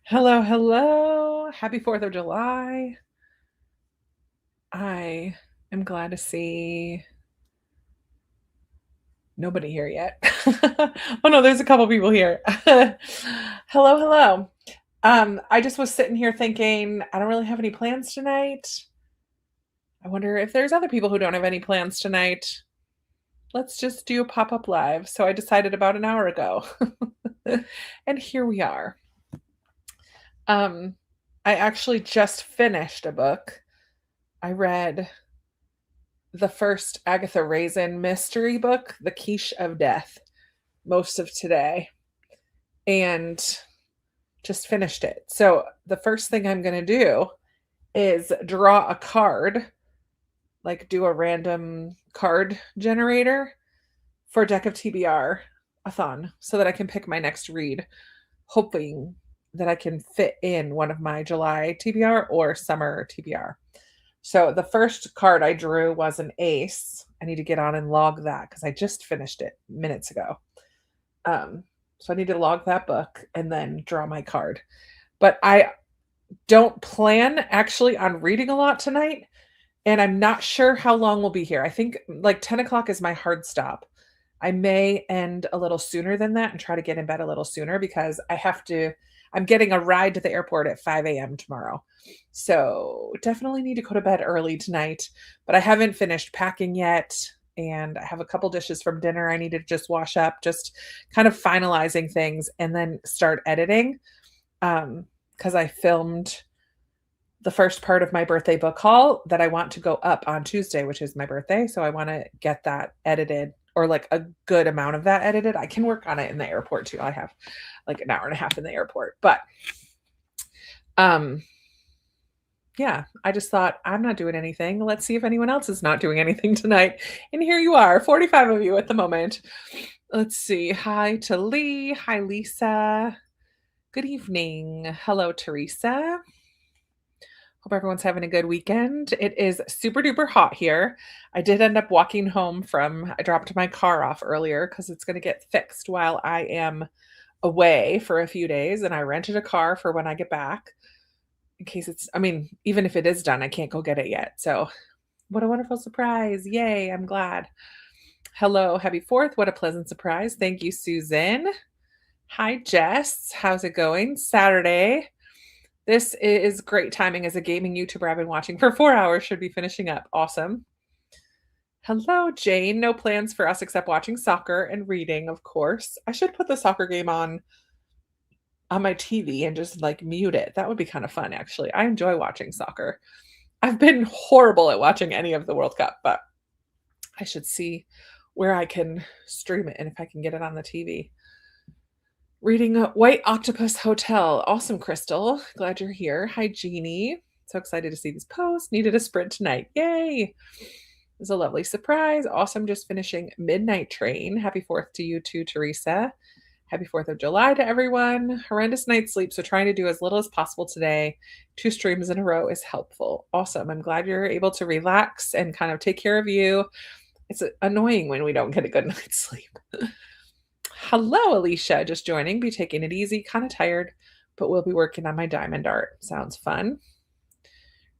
Hello, hello. Happy 4th of July. I am glad to see nobody here yet. Oh no, there's a couple people here. Hello, hello. I just was sitting here thinking, I don't really have any plans tonight. I wonder if there's other people who don't have any plans tonight. Let's just do a pop-up live. So I decided about an hour ago. And here we are. I actually just finished a book. I read the first Agatha Raisin mystery book, The Quiche of Death, most of today, and just finished it. So the first thing I'm going to do is draw a card, like do a random card generator for Deck of TBR a thon so that I can pick my next read, hoping that I can fit in one of my July TBR or summer TBR. So the first card I drew was an ace. I need to get on and log that because I just finished it minutes ago. So I need to log that book and then draw my card. But I don't plan actually on reading a lot tonight, and I'm not sure how long we'll be here. I think like 10 o'clock is my hard stop. I may end a little sooner than that and try to get in bed a little sooner because I'm getting a ride to the airport at 5 a.m. tomorrow. So definitely need to go to bed early tonight, but I haven't finished packing yet. And I have a couple dishes from dinner I need to just wash up, just kind of finalizing things and then start editing. Because I filmed the first part of my birthday book haul that I want to go up on Tuesday, which is my birthday. So I want to get that edited or like a good amount of that edited. I can work on it in the airport too. I have like an hour and a half in the airport. But yeah, I just thought I'm not doing anything. Let's see if anyone else is not doing anything tonight. And here you are, 45 of you at the moment. Let's see. Hi to Lee. Hi, Lisa. Good evening. Hello, Teresa. Hope everyone's having a good weekend. It is super duper hot here. I did end up walking home I dropped my car off earlier because it's going to get fixed while I am away for a few days. And I rented a car for when I get back in case even if it is done, I can't go get it yet. So what a wonderful surprise. Yay. I'm glad. Hello. Happy 4th. What a pleasant surprise. Thank you, Susan. Hi, Jess. How's it going? Saturday. This is great timing as a gaming YouTuber I've been watching for 4 hours. Should be finishing up. Awesome. Hello, Jane. No plans for us except watching soccer and reading, of course. I should put the soccer game on my TV and just like mute it. That would be kind of fun, actually. I enjoy watching soccer. I've been horrible at watching any of the World Cup, but I should see where I can stream it and if I can get it on the TV. Reading White Octopus Hotel. Awesome, Crystal. Glad you're here. Hi, Jeannie. So excited to see this post. Needed a sprint tonight. Yay. It was a lovely surprise. Awesome. Just finishing Midnight Train. Happy 4th to you too, Teresa. Happy 4th of July to everyone. Horrendous night's sleep, so trying to do as little as possible today. 2 streams in a row is helpful. Awesome. I'm glad you're able to relax and kind of take care of you. It's annoying when we don't get a good night's sleep. Hello, Alicia. Just joining. Be taking it easy. Kind of tired, but we'll be working on my diamond art. Sounds fun.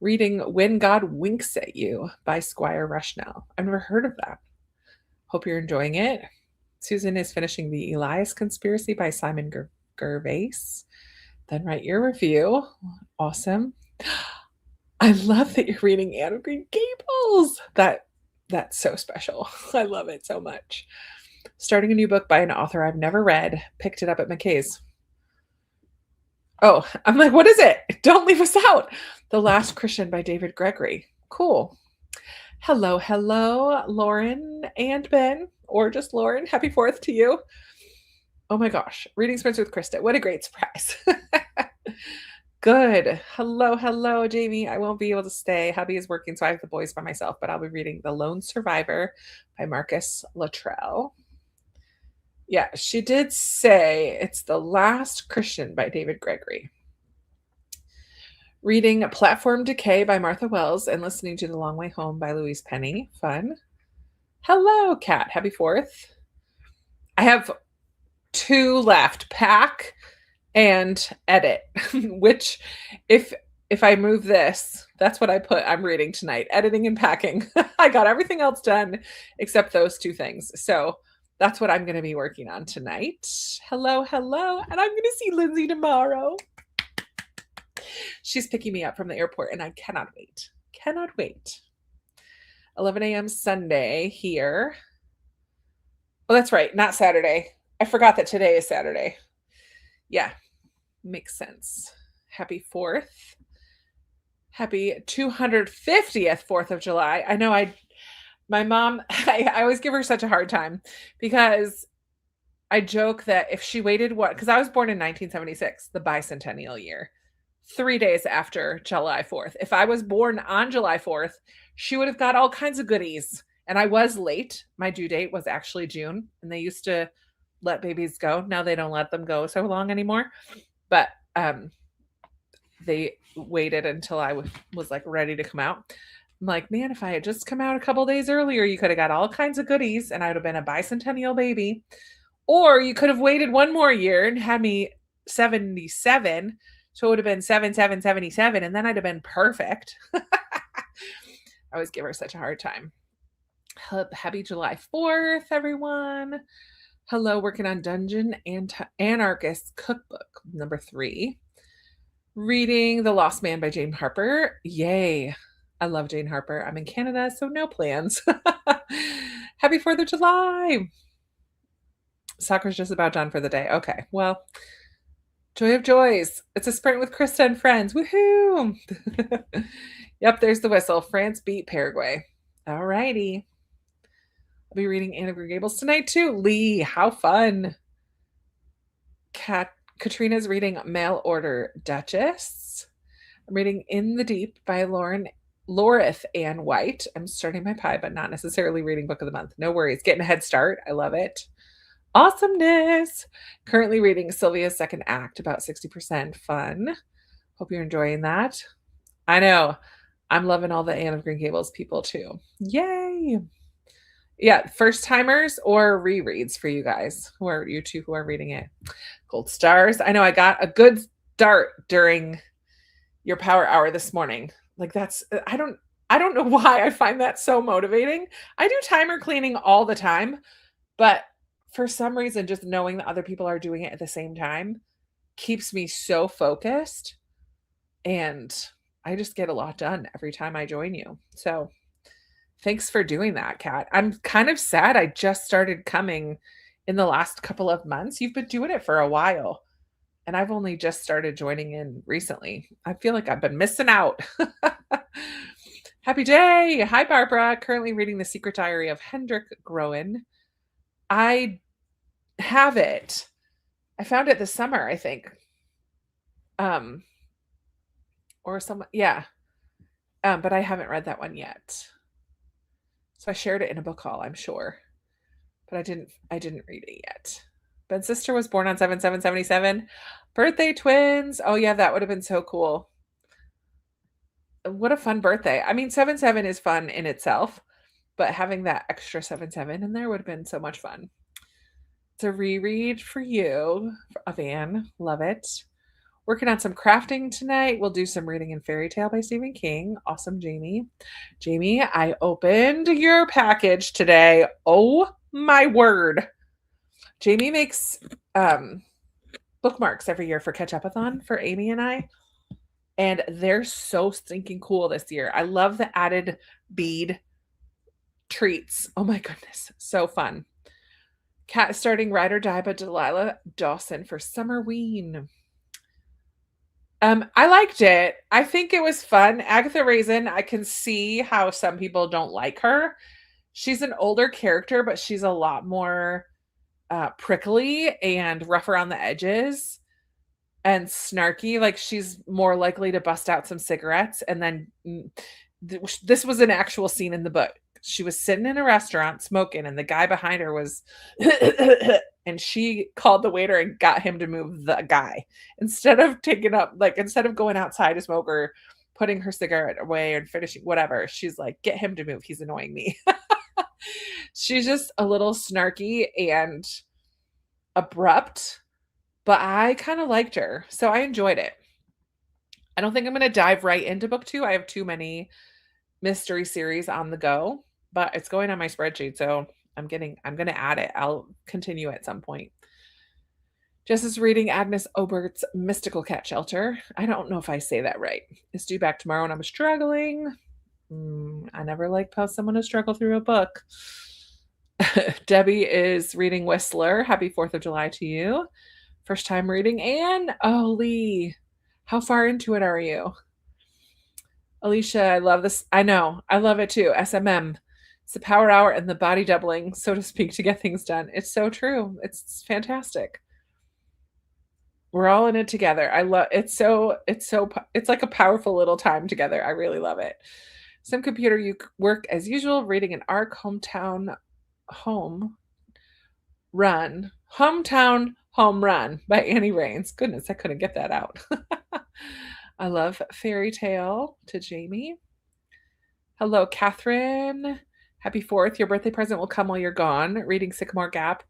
Reading When God Winks at You by Squire Rushnell. I've never heard of that. Hope you're enjoying it. Susan is finishing The Elias Conspiracy by Simon Gervais. Then write your review. Awesome. I love that you're reading Anne of Green Gables. That's so special. I love it so much. Starting a new book by an author I've never read. Picked it up at McKay's. Oh, I'm like, what is it? Don't leave us out. The Last Christian by David Gregory. Cool. Hello, Lauren and Ben, or just Lauren. Happy 4th to you. Oh my gosh. Reading Sprints with Krista. What a great surprise. Good. Hello, Jamie. I won't be able to stay. Hubby is working, so I have the boys by myself, but I'll be reading The Lone Survivor by Marcus Luttrell. Yeah, she did say it's The Last Christian by David Gregory. Reading Platform Decay by Martha Wells and listening to The Long Way Home by Louise Penny. Fun. Hello, Kat. Happy 4th. I have 2 left. Pack and edit, which if if I move this, that's what I put I'm reading tonight, editing and packing. I got everything else done except those two things. So that's what I'm going to be working on tonight. Hello, hello. And I'm going to see Lindsay tomorrow. She's picking me up from the airport and I cannot wait. Cannot wait. 11 a.m. Sunday here. Oh, that's right. Not Saturday. I forgot that today is Saturday. Yeah, makes sense. Happy 4th. Happy 250th 4th of July. I know my mom, I always give her such a hard time because I joke that if she waited because I was born in 1976, the bicentennial year, 3 days after July 4th. If I was born on July 4th, she would have got all kinds of goodies. And I was late. My due date was actually June, and they used to let babies go. Now they don't let them go so long anymore. But they waited until I was like ready to come out. I'm like, man, if I had just come out a couple days earlier, you could have got all kinds of goodies and I would have been a bicentennial baby. Or you could have waited one more year and had me 77. So it would have been 7777, and then I'd have been perfect. I always give her such a hard time. Happy July 4th, everyone. Hello, working on Dungeon Anarchist Cookbook number 3. Reading The Lost Man by Jane Harper. Yay. I love Jane Harper. I'm in Canada, so no plans. Happy 4th of July. Soccer's just about done for the day. Okay, well, joy of joys. It's a sprint with Krista and friends. Woohoo! Yep, there's the whistle. France beat Paraguay. All righty. I'll be reading Anne of Green Gables tonight too. Lee, how fun. Katrina's reading Mail Order Duchess. I'm reading In the Deep by Lorith Ann White. I'm starting my pie, but not necessarily reading book of the month. No worries. Getting a head start. I love it. Awesomeness. Currently reading Sylvia's second act, about 60% fun. Hope you're enjoying that. I know. I'm loving all the Anne of Green Gables people too. Yay. Yeah, first timers or rereads for you guys who are you two who are reading it. Gold stars. I know I got a good start during your power hour this morning. Like that's I don't know why I find that so motivating. I do timer cleaning all the time, but for some reason just knowing that other people are doing it at the same time keeps me so focused, and I just get a lot done every time I join you. So thanks for doing that, Kat. I'm kind of sad I just started coming in the last couple of months. You've been doing it for a while, and I've only just started joining in recently. I feel like I've been missing out. Happy day. Hi, Barbara. Currently reading The Secret Diary of Hendrik Groen. I have it. I found it this summer, I think. Or some, yeah. But I haven't read that one yet. So I shared it in a book haul, I'm sure. But I didn't read it yet. Ben's sister was born on 7/7/77. Birthday twins. Oh yeah, that would have been so cool. What a fun birthday. I mean, 7/7 is fun in itself, but having that extra 7/7 in there would have been so much fun. It's a reread for you of Anne. Love it. Working on some crafting tonight. We'll do some reading in Fairy Tale by Stephen King. Awesome, Jamie. Jamie, I opened your package today. Oh my word. Jamie makes bookmarks every year for Catch-Up-a-thon for Amy and I. And they're so stinking cool this year. I love the added bead treats. Oh my goodness. So fun. Cat starting Ride or Die by Delilah Dawson for Summerween. I liked it. I think it was fun. Agatha Raisin, I can see how some people don't like her. She's an older character, but she's a lot more prickly and rough around the edges and snarky. Like she's more likely to bust out some cigarettes. And then this was an actual scene in the book. She was sitting in a restaurant smoking, and the guy behind her was and she called the waiter and got him to move the guy instead of instead of going outside to smoke or putting her cigarette away and finishing whatever. She's like, get him to move. He's annoying me. She's just a little snarky and abrupt, but I kind of liked her. So I enjoyed it. I don't think I'm going to dive right into book 2. I have too many mystery series on the go, but it's going on my spreadsheet, so I'm going to add it. I'll continue at some point. Jess is reading Agnes Obert's Mystical Cat Shelter. I don't know if I say that right. It's due back tomorrow and I'm struggling. I never like how someone to struggle through a book. Debbie is reading Whistler. Happy 4th of July to you. First time reading. And oh, Lee, how far into it are you? Alicia, I love this. I know. I love it too. SMM. It's the power hour and the body doubling, so to speak, to get things done. It's so true. It's fantastic. We're all in it together. I love it's like a powerful little time together. I really love it. Some computer you work as usual, reading an ARC hometown home run. Hometown home run by Annie Raines. Goodness, I couldn't get that out. I love Fairy Tale to Jamie. Hello, Catherine. Happy 4th. Your birthday present will come while you're gone. Reading Sycamore Gap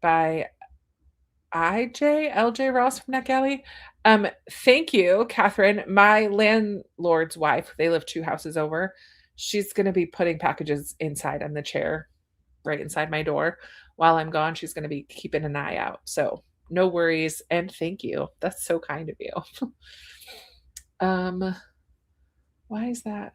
by LJ Ross from NetGalley. Thank you, Catherine. My landlord's wife, they live 2 houses over. She's going to be putting packages inside on the chair right inside my door while I'm gone. She's going to be keeping an eye out. So no worries. And thank you. That's so kind of you. Why is that?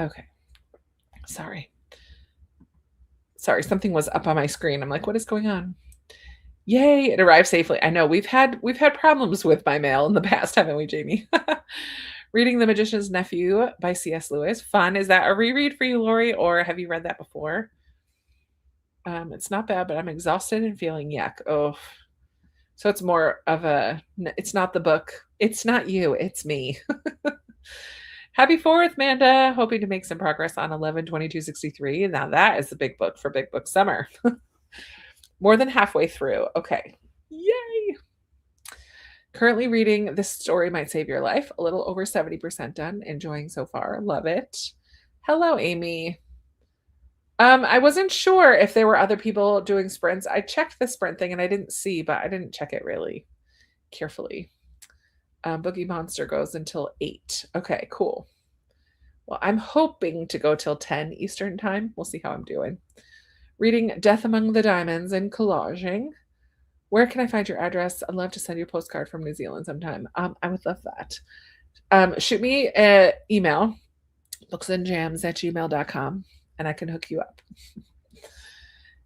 Okay. Sorry, something was up on my screen. I'm like, what is going on? Yay, it arrived safely. I know we've had problems with my mail in the past, haven't we, Jamie? Reading The Magician's Nephew by C.S. Lewis. Fun. Is that a reread for you, Lori, or have you read that before? It's not bad, but I'm exhausted and feeling yuck. Oh, so it's more of it's not the book. It's not you. It's me. Happy 4th, Manda. Hoping to make some progress on 11/22/63. Now that is the big book for Big Book Summer. More than halfway through. Okay. Yay. Currently reading This Story Might Save Your Life. A little over 70% done. Enjoying so far. Love it. Hello, Amy. I wasn't sure if there were other people doing sprints. I checked the sprint thing and I didn't see, but I didn't check it really carefully. Boogie Monster goes until 8. Okay, cool. Well, I'm hoping to go till 10 Eastern time. We'll see how I'm doing. Reading Death Among the Diamonds and collaging. Where can I find your address? I'd love to send you a postcard from New Zealand sometime. I would love that. Shoot me an email, booksandjams@gmail.com, and I can hook you up.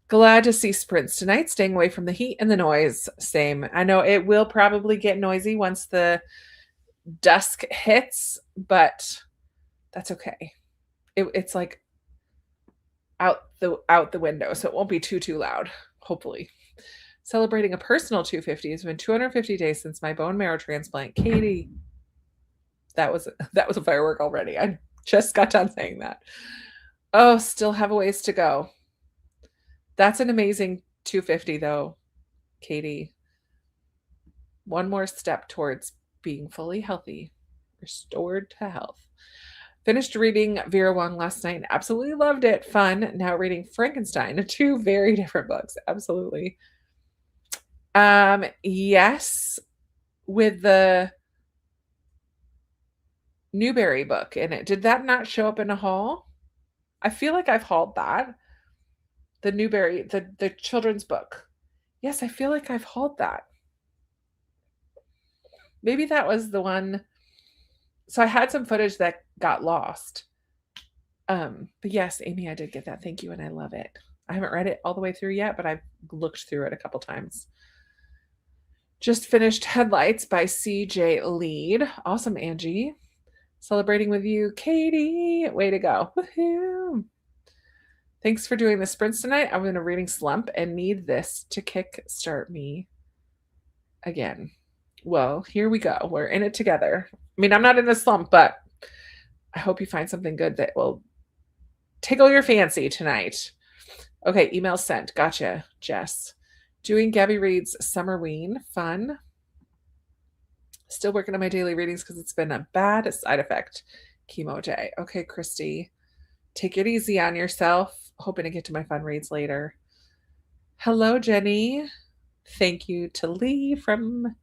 Glad to see sprints tonight, staying away from the heat and the noise. Same. I know it will probably get noisy once the dusk hits, but that's okay. It's like out the window, so it won't be too loud, hopefully. Celebrating a personal 250. It's been 250 days since my bone marrow transplant. Katie, that was a firework already. I just got done saying that. Oh, still have a ways to go. That's an amazing 250 though, Katie. One more step towards being fully healthy, restored to health. Finished reading Vera Wang last night and absolutely loved it. Fun. Now reading Frankenstein. 2 very different books. Absolutely. Yes, with the Newbery book in it. Did that not show up in a haul? I feel like I've hauled that. The Newbery, the children's book. Yes, I feel like I've hauled that. Maybe that was the one. So I had some footage that got lost. But yes, Amy, I did get that. Thank you, and I love it. I haven't read it all the way through yet, but I've looked through it a couple times. Just finished Headlights by CJ Lead. Awesome, Angie. Celebrating with you, Katie. Way to go. Woohoo. Thanks for doing the sprints tonight. I'm in a reading slump and need this to kickstart me again. Well, here we go. We're in it together. I mean, I'm not in a slump, but I hope you find something good that will tickle your fancy tonight. Okay, email sent. Gotcha, Jess. Doing Gabby Reed's Summerween. Fun. Still working on my daily readings because it's been a bad side effect chemo day. Okay, Christy. Take it easy on yourself. Hoping to get to my fun reads later. Hello, Jenny. Thank you to Lee from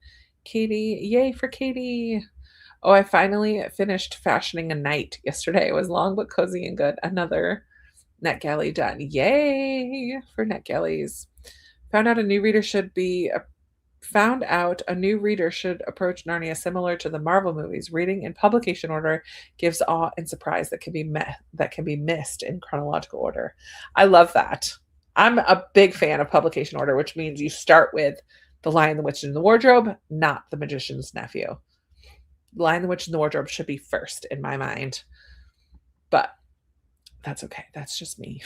Katie. Yay for Katie. Oh, I finally finished Fashioning a Night yesterday. It was long but cozy and good. Another NetGalley done. Yay for NetGalleys. Found out a new reader should be found out a new reader should approach Narnia similar to the Marvel movies. Reading in publication order gives awe and surprise that can be missed in chronological order. I love that. I'm a big fan of publication order, which means you start with The Lion, the Witch, and the Wardrobe, not The Magician's Nephew. The Lion, the Witch, and the Wardrobe should be first in my mind. But that's okay. That's just me.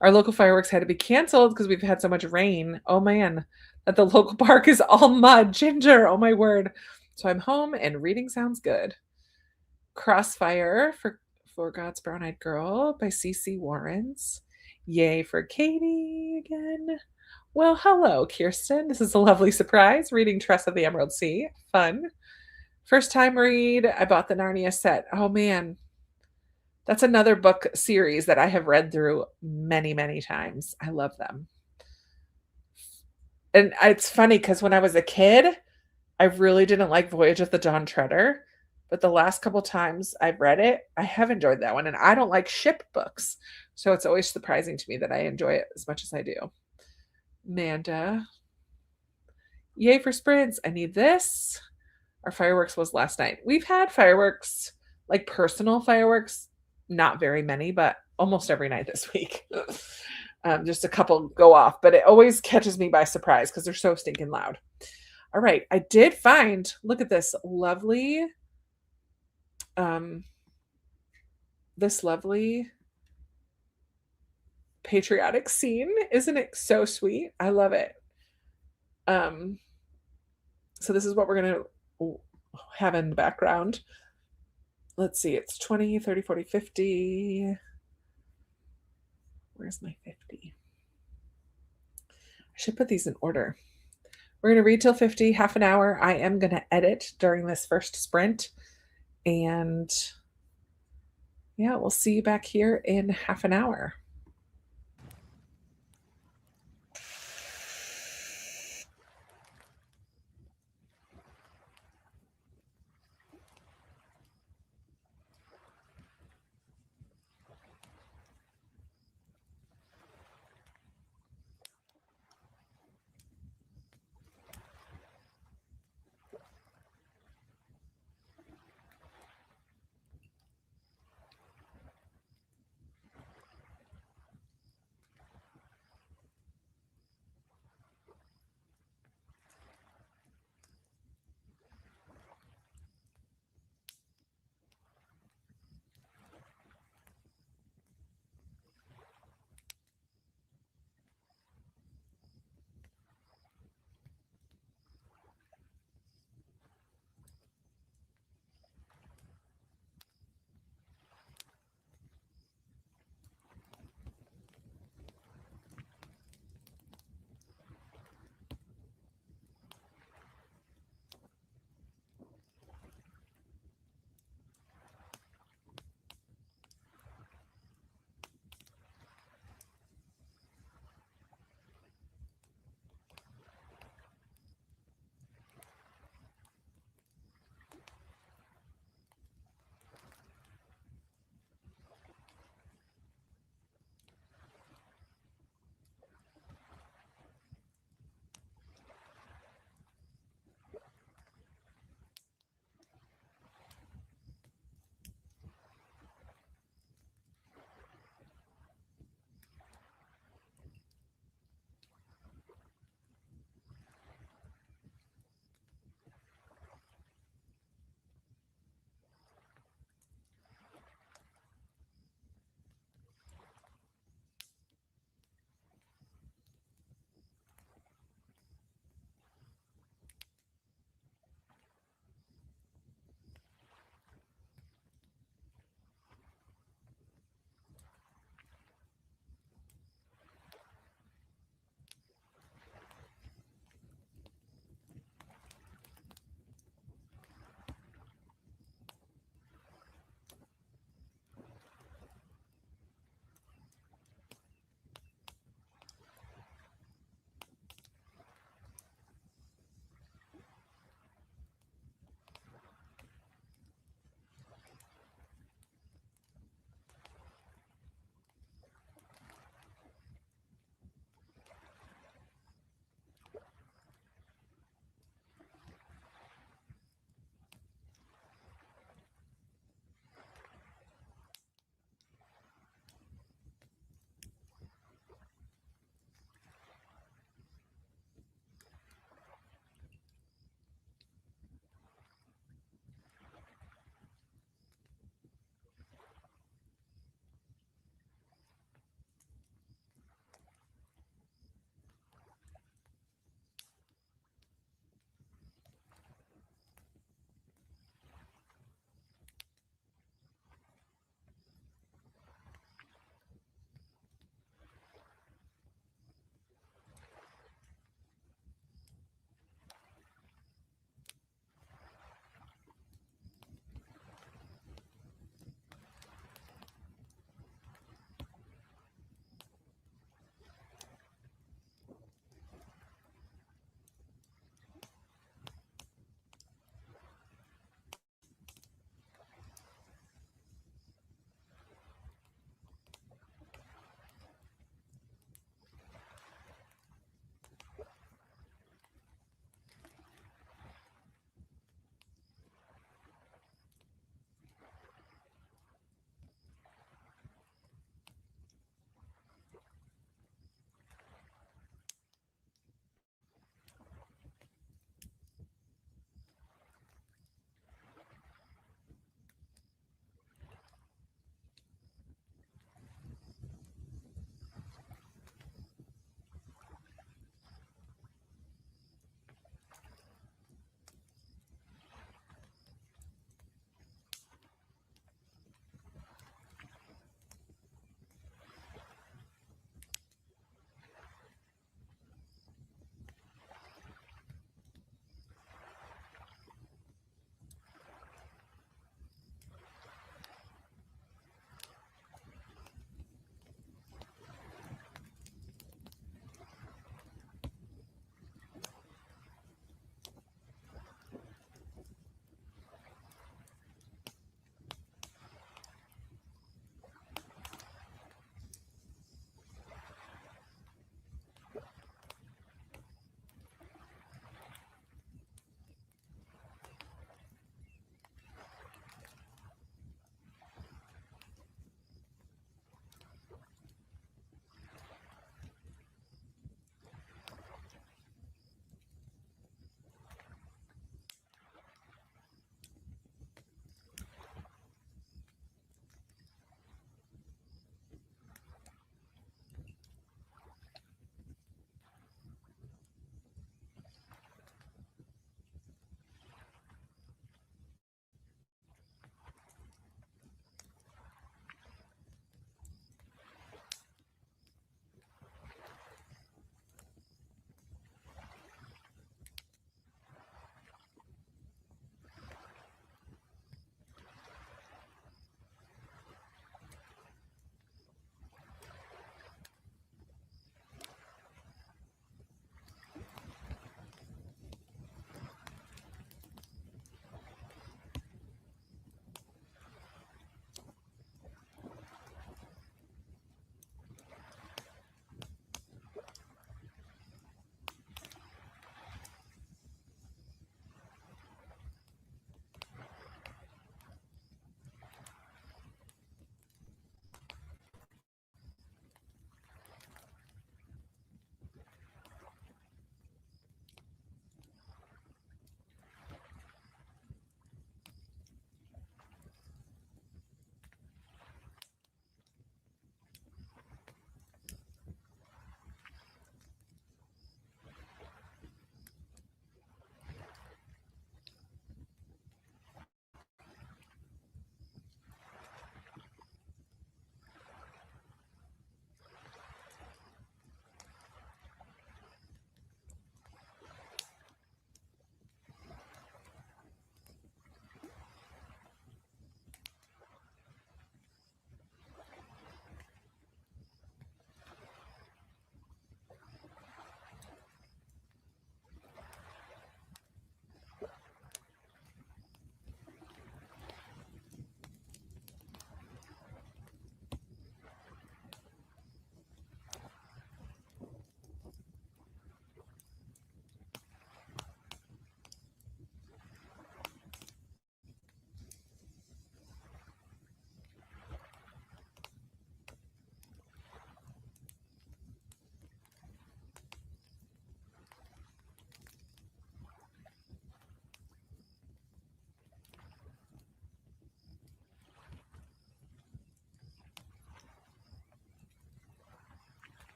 Our local fireworks had to be canceled because we've had so much rain. Oh man, that the local park is all mud. Ginger, oh my word. So I'm home and reading sounds good. Crossfire for God's Brown-Eyed Girl by C.C. Warrens. Yay for Katie again. Well, hello, Kirsten. This is a lovely surprise. Reading Tress of the Emerald Sea. Fun. First time read. I bought the Narnia set. Oh man. That's another book series that I have read through many, many times. I love them. And it's funny because when I was a kid, I really didn't like Voyage of the Dawn Treader. But the last couple times I've read it, I have enjoyed that one. And I don't like ship books. So it's always surprising to me that I enjoy it as much as I do. Manda. Yay for sprints. I need this. Our fireworks was last night. We've had fireworks, like personal fireworks, not very many, but almost every night this week. Just a couple go off, but it always catches me by surprise because they're so stinking loud. All right, I did find, look at this lovely, this lovely patriotic scene. Isn't it so sweet? I love it. So this is what we're going to have in the background. Let's see, it's 20, 30, 40, 50. Where's my 50? I should put these in order. We're going to read till 50, half an hour. I am going to edit during this first sprint. And yeah, we'll see you back here in half an hour.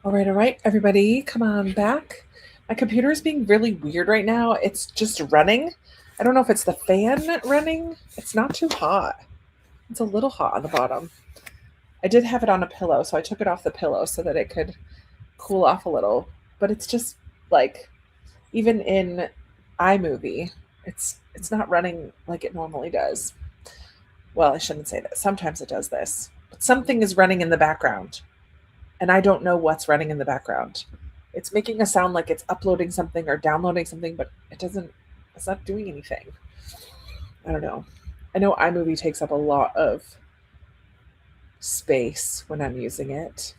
All right, everybody, come on back. My computer is being really weird right now. It's just running. I don't know if it's the fan running. It's not too hot. It's a little hot on the bottom. I did have it on a pillow, so I took it off the pillow so that it could cool off a little. But it's just like, even in iMovie, it's not running like it normally does. Well, I shouldn't say that. Sometimes it does this. But something is running in the background, and I don't know what's running in the background. It's making a sound like it's uploading something or downloading something, but it's not doing anything. I don't know. I know iMovie takes up a lot of space when I'm using it.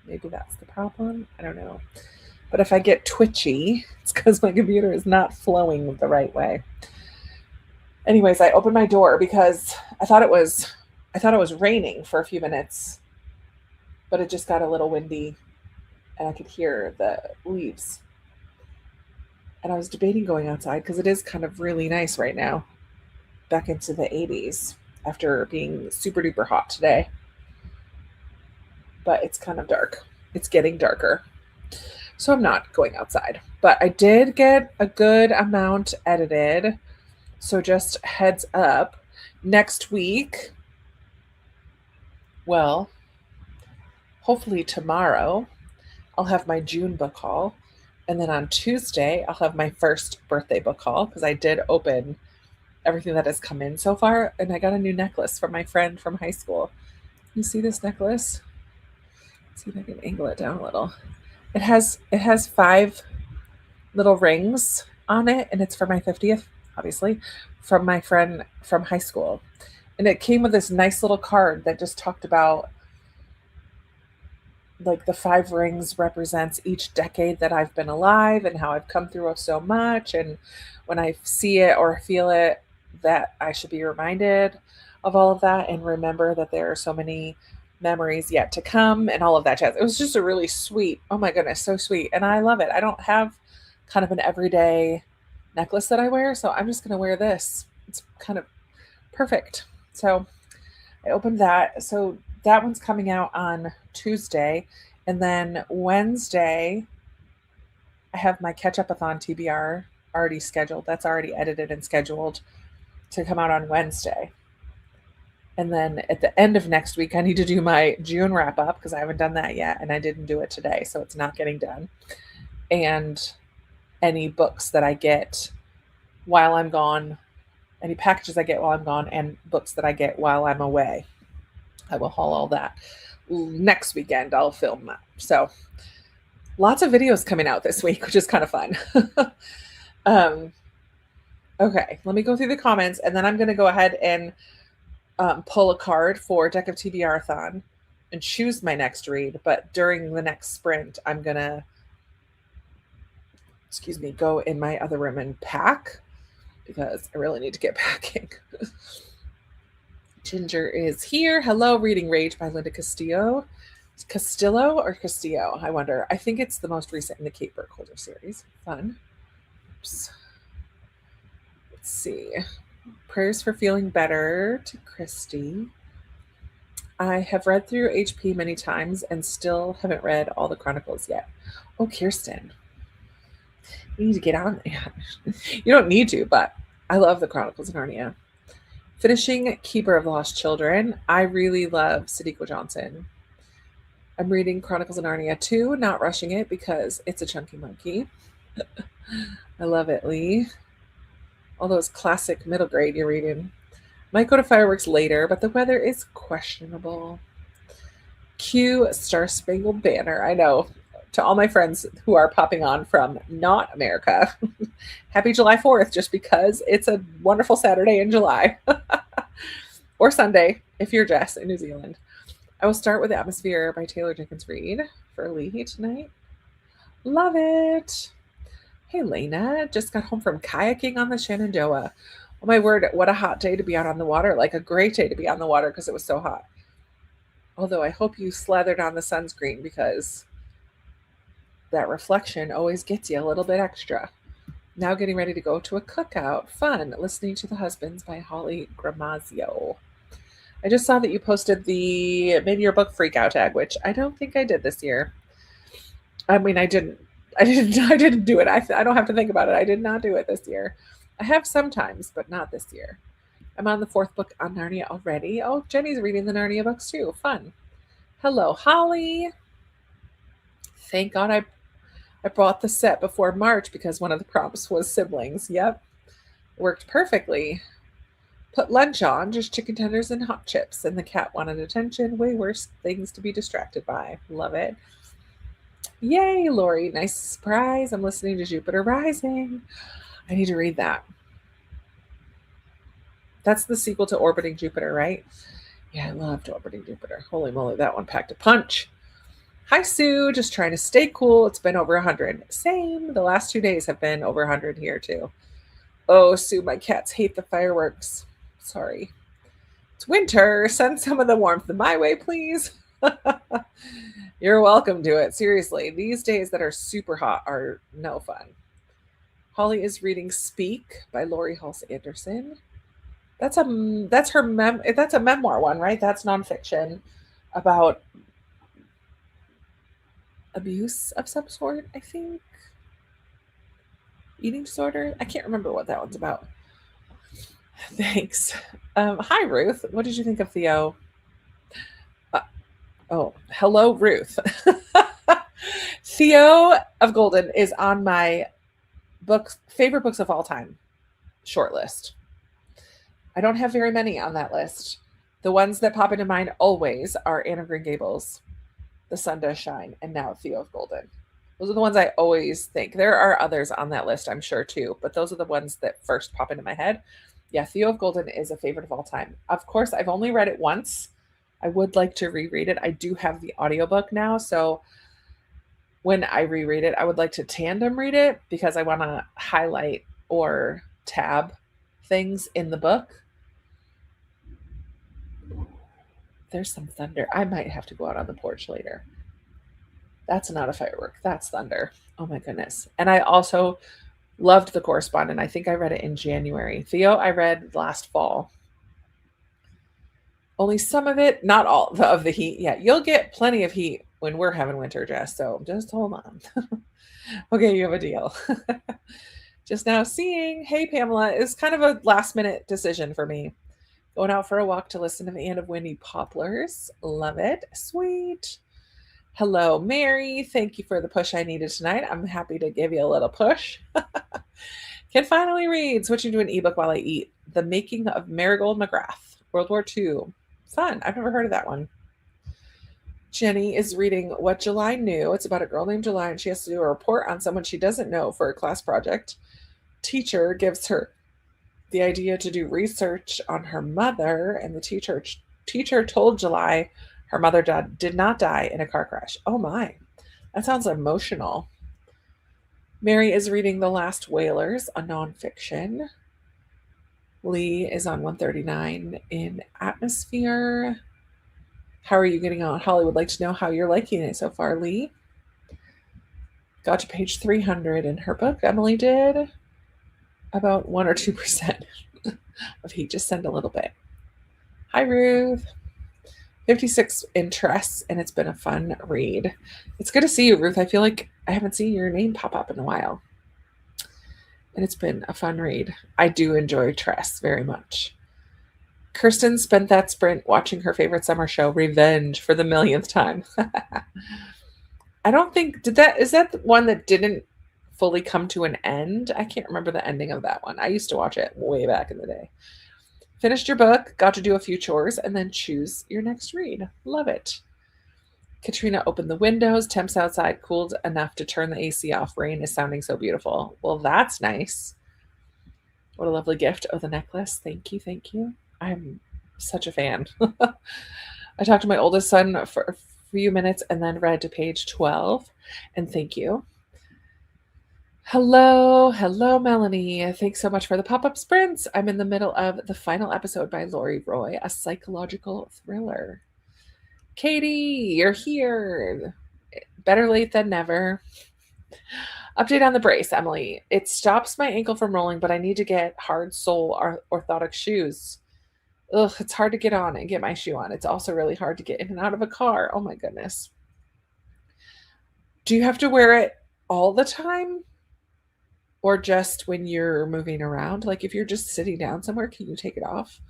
Maybe that's the problem. I don't know. But if I get twitchy, it's because my computer is not flowing the right way. Anyways, I opened my door because I thought it was raining for a few minutes, but it just got a little windy and I could hear the leaves. And I was debating going outside because it is kind of really nice right now, back into the 80s after being super duper hot today. But it's kind of dark. It's getting darker. So I'm not going outside. But I did get a good amount edited. So just heads up, next week, well, hopefully tomorrow, I'll have my June book haul. And then on Tuesday, I'll have my first birthday book haul because I did open everything that has come in so far. And I got a new necklace from my friend from high school. You see this necklace? Let's see if I can angle it down a little. It has 5 little rings on it, and it's for my 50th, obviously, from my friend from high school. And it came with this nice little card that just talked about like the 5 rings represents each decade that I've been alive and how I've come through so much, and when I see it or feel it, that I should be reminded of all of that and remember that there are so many memories yet to come and all of that jazz. It was just a really sweet, oh my goodness, so sweet. And I love it. I don't have kind of an everyday necklace that I wear, so I'm just going to wear this. It's kind of perfect. So I opened that. So that one's coming out on Tuesday. And then Wednesday, I have my Catch Up-a-thon TBR already scheduled. That's already edited and scheduled to come out on Wednesday. And then at the end of next week, I need to do my June wrap up because I haven't done that yet. And I didn't do it today. So it's not getting done. And any books that I get while I'm gone, any packages I get while I'm gone, and books that I get while I'm away. I will haul all that. Next weekend, I'll film that. So lots of videos coming out this week, which is kind of fun. um, okay, let me go through the comments, and then I'm going to go ahead and pull a card for Deck of TBR-a-thon and choose my next read. But during the next sprint, I'm going to, go in my other room and pack because I really need to get packing. Ginger is here. Hello, Reading Rage by Linda Castillo. Castillo or Castillo? I wonder. I think it's the most recent in the Kate Burkholder series. Fun. Oops. Let's see. Prayers for feeling better to Christy. I have read through HP many times and still haven't read all the Chronicles yet. Oh, Kirsten. You need to get on there. You don't need to, but I love the Chronicles of Narnia. Finishing Keeper of the Lost Children. I really love Sadiko Johnson. I'm reading Chronicles of Narnia 2, not rushing it because it's a chunky monkey. I love it, Lee. All those classic middle grade you're reading. Might go to fireworks later, but the weather is questionable. Cue Star Spangled Banner. I know. To all my friends who are popping on from not America, happy July 4th, just because it's a wonderful Saturday in July. Or Sunday, if you're Jess in New Zealand. I will start with Atmosphere by Taylor Jenkins Reid for Lee tonight. Love it. Hey, Lena, just got home from kayaking on the Shenandoah. Oh my word, what a hot day to be out on the water. Like a great day to be on the water because it was so hot. Although I hope you slathered on the sunscreen because that reflection always gets you a little bit extra. Now getting ready to go to a cookout. Fun. Listening to the Husbands by Holly Gramazio. I just saw that you posted the Maybe Your Book Freakout tag, which I don't think I did this year. I mean, I didn't do it. I don't have to think about it. I did not do it this year. I have sometimes, but not this year. I'm on the fourth book on Narnia already. Oh, Jenny's reading the Narnia books too. Fun. Hello, Holly. Thank God I brought the set before March because one of the prompts was siblings. Yep. Worked perfectly. Put lunch on, just chicken tenders and hot chips, and the cat wanted attention. Way worse things to be distracted by. Love it. Yay, Lori. Nice surprise. I'm listening to Jupiter Rising. I need to read that. That's the sequel to Orbiting Jupiter, right? Yeah, I loved Orbiting Jupiter. Holy moly, that one packed a punch. Hi, Sue. Just trying to stay cool. It's been over 100. Same. The last 2 days have been over 100 here, too. Oh, Sue, my cats hate the fireworks. Sorry. It's winter. Send some of the warmth my way, please. You're welcome to it. Seriously, these days that are super hot are no fun. Holly is reading Speak by Lori Hulse Anderson. That's a memoir one, right? That's nonfiction about abuse of some sort, I think. Eating disorder. I can't remember what that one's about. Thanks. Hi, Ruth. What did you think of Theo? Oh, hello, Ruth. Theo of Golden is on my favorite books of all time short list. I don't have very many on that list. The ones that pop into mind always are Anne of Green Gables, The Sun Does Shine, and now Theo of Golden. Those are the ones I always think. There are others on that list, I'm sure, too, but those are the ones that first pop into my head. Yeah, Theo of Golden is a favorite of all time. Of course, I've only read it once. I would like to reread it. I do have the audiobook now, so when I reread it, I would like to tandem read it because I want to highlight or tab things in the book. There's some thunder. I might have to go out on the porch later. That's not a firework. That's thunder. Oh my goodness. And I also loved The Correspondent. I think I read it in January. Theo, I read last fall. Only some of it, not all of the heat. Yeah, you'll get plenty of heat when we're having winter, Jess. So just hold on. Okay, you have a deal. Just now seeing, hey, Pamela, is kind of a last minute decision for me. Going out for a walk to listen to the end of Windy Poplars. Love it. Sweet. Hello, Mary. Thank you for the push I needed tonight. I'm happy to give you a little push. Can finally read. Switching to an ebook while I eat. The Making of Marigold McGrath. World War II. Fun. I've never heard of that one. Jenny is reading What July Knew. It's about a girl named July, and she has to do a report on someone she doesn't know for a class project. Teacher gives her the idea to do research on her mother, and the teacher told July her mother did not die in a car crash. Oh my, that sounds emotional. Mary is reading The Last Whalers, a nonfiction. Lee is on 139 in Atmosphere. How are you getting on? Holly would like to know how you're liking it so far, Lee. Got to page 300 in her book. Emily did about 1 or 2% of heat. Just send a little bit. Hi, Ruth. 56 interests, and it's been a fun read. It's good to see you, Ruth. I feel like I haven't seen your name pop up in a while. And it's been a fun read. I do enjoy Tress very much. Kirsten spent that sprint watching her favorite summer show, Revenge, for the millionth time. I don't think, is that the one that didn't fully come to an end? I can't remember the ending of that one. I used to watch it way back in the day. Finished your book, got to do a few chores, and then choose your next read. Love it. Katrina opened the windows. Temps outside cooled enough to turn the AC off. Rain is sounding so beautiful. Well, that's nice. What a lovely gift. Oh, the necklace. Thank you. Thank you. I'm such a fan. I talked to my oldest son for a few minutes and then read to page 12. And thank you. Hello, Melanie. Thanks so much for the pop-up sprints. I'm in the middle of the final episode by Lori Roy, a psychological thriller. Katie, you're here. Better late than never. Update on the brace, Emily. It stops my ankle from rolling, but I need to get hard sole orthotic shoes. Ugh, it's hard to get on and get my shoe on. It's also really hard to get in and out of a car. Oh my goodness. Do you have to wear it all the time or just when you're moving around? Like if you're just sitting down somewhere, can you take it off?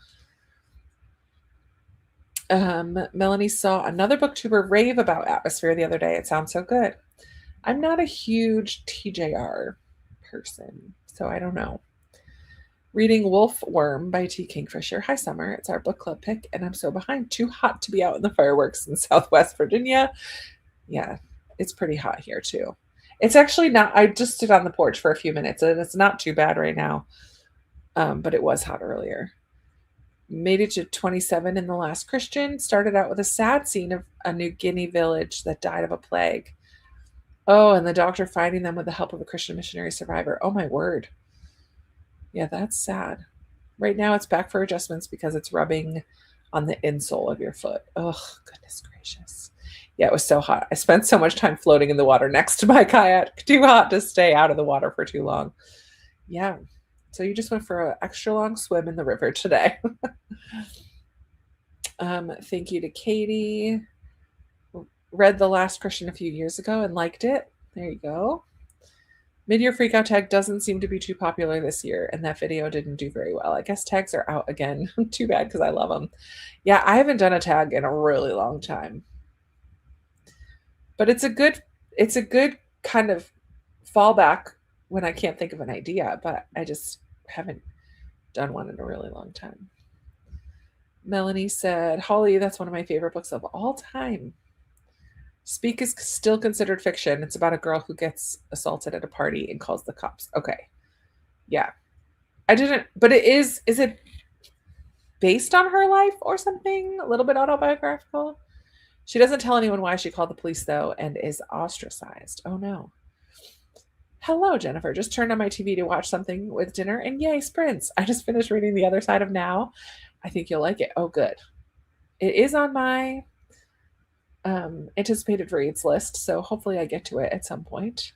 Melanie saw another booktuber rave about Atmosphere the other day. It sounds so good. I'm not a huge TJR person, so I don't know. Reading Wolf Worm by T. Kingfisher. Hi, Summer. It's our book club pick, and I'm so behind. Too hot to be out in the fireworks in Southwest Virginia. Yeah, it's pretty hot here, too. It's actually not. I just stood on the porch for a few minutes, and it's not too bad right now, but it was hot earlier. Made it to 27 in The Last Christian. Started out with a sad scene of a New Guinea village that died of a plague. Oh, and the doctor finding them with the help of a Christian missionary survivor. Oh, my word. Yeah, that's sad. Right now it's back for adjustments because it's rubbing on the insole of your foot. Oh, goodness gracious. Yeah, it was so hot. I spent so much time floating in the water next to my kayak. Too hot to stay out of the water for too long. Yeah. So you just went for an extra long swim in the river today. Thank you to Katie. Read The Last Christian a few years ago and liked it. There you go. Mid-year freakout tag doesn't seem to be too popular this year, and that video didn't do very well. I guess tags are out again. Too bad because I love them. Yeah, I haven't done a tag in a really long time. But it's a good kind of fallback when I can't think of an idea, but I just haven't done one in a really long time. Melanie said, Holly, that's one of my favorite books of all time. Speak is still considered fiction. It's about a girl who gets assaulted at a party and calls the cops. Okay. Yeah. I didn't, but is it based on her life or something? A little bit autobiographical? She doesn't tell anyone why she called the police, though, and is ostracized. Oh, no. Hello, Jennifer. Just turned on my TV to watch something with dinner, and yay, sprints. I just finished reading The Other Side of Now. I think you'll like it. Oh, good. It is on my anticipated reads list, so hopefully I get to it at some point.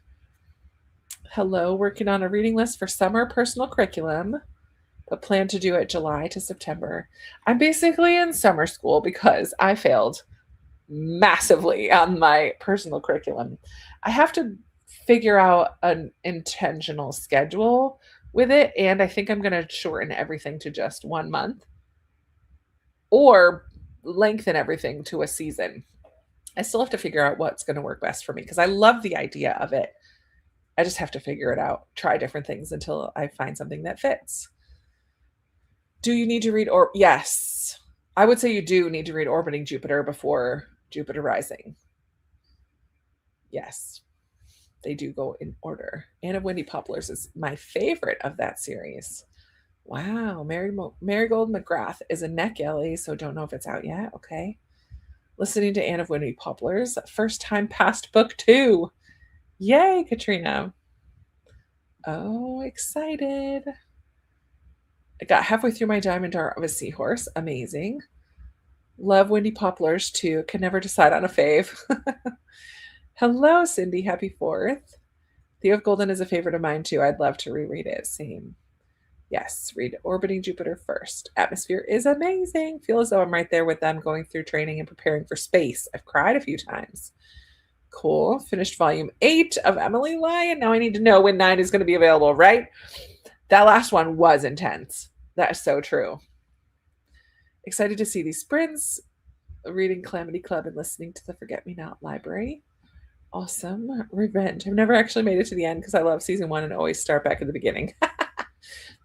Hello, working on a reading list for summer personal curriculum, but plan to do it July to September. I'm basically in summer school because I failed massively on my personal curriculum. I have to figure out an intentional schedule with it, and I think I'm going to shorten everything to just 1 month or lengthen everything to a season. I still have to figure out what's going to work best for me because I love the idea of it. I just have to figure it out, try different things until I find something that fits. Do you need to read yes. I would say you do need to read Orbiting Jupiter before Jupiter Rising. Yes. They do go in order. Anne of Windy Poplars is my favorite of that series. Wow. Marigold McGrath is a neck Ellie, so don't know if it's out yet. Okay. Listening to Anne of Windy Poplars. First time past book 2. Yay, Katrina. Oh, excited. I got halfway through my Diamond Dart of a Seahorse. Amazing. Love Windy Poplars too. Can never decide on a fave. Hello, Cindy. Happy 4th. Theo of Golden is a favorite of mine too. I'd love to reread it. Same. Yes, read Orbiting Jupiter first. Atmosphere is amazing. Feel as though I'm right there with them going through training and preparing for space. I've cried a few times. Cool. Finished volume 8 of Emily Lyon. Now I need to know when 9 is going to be available, right? That last one was intense. That is so true. Excited to see these sprints. Reading Calamity Club and listening to the Forget Me Not Library. Awesome. Revenge. I've never actually made it to the end because I love season 1 and always start back at the beginning.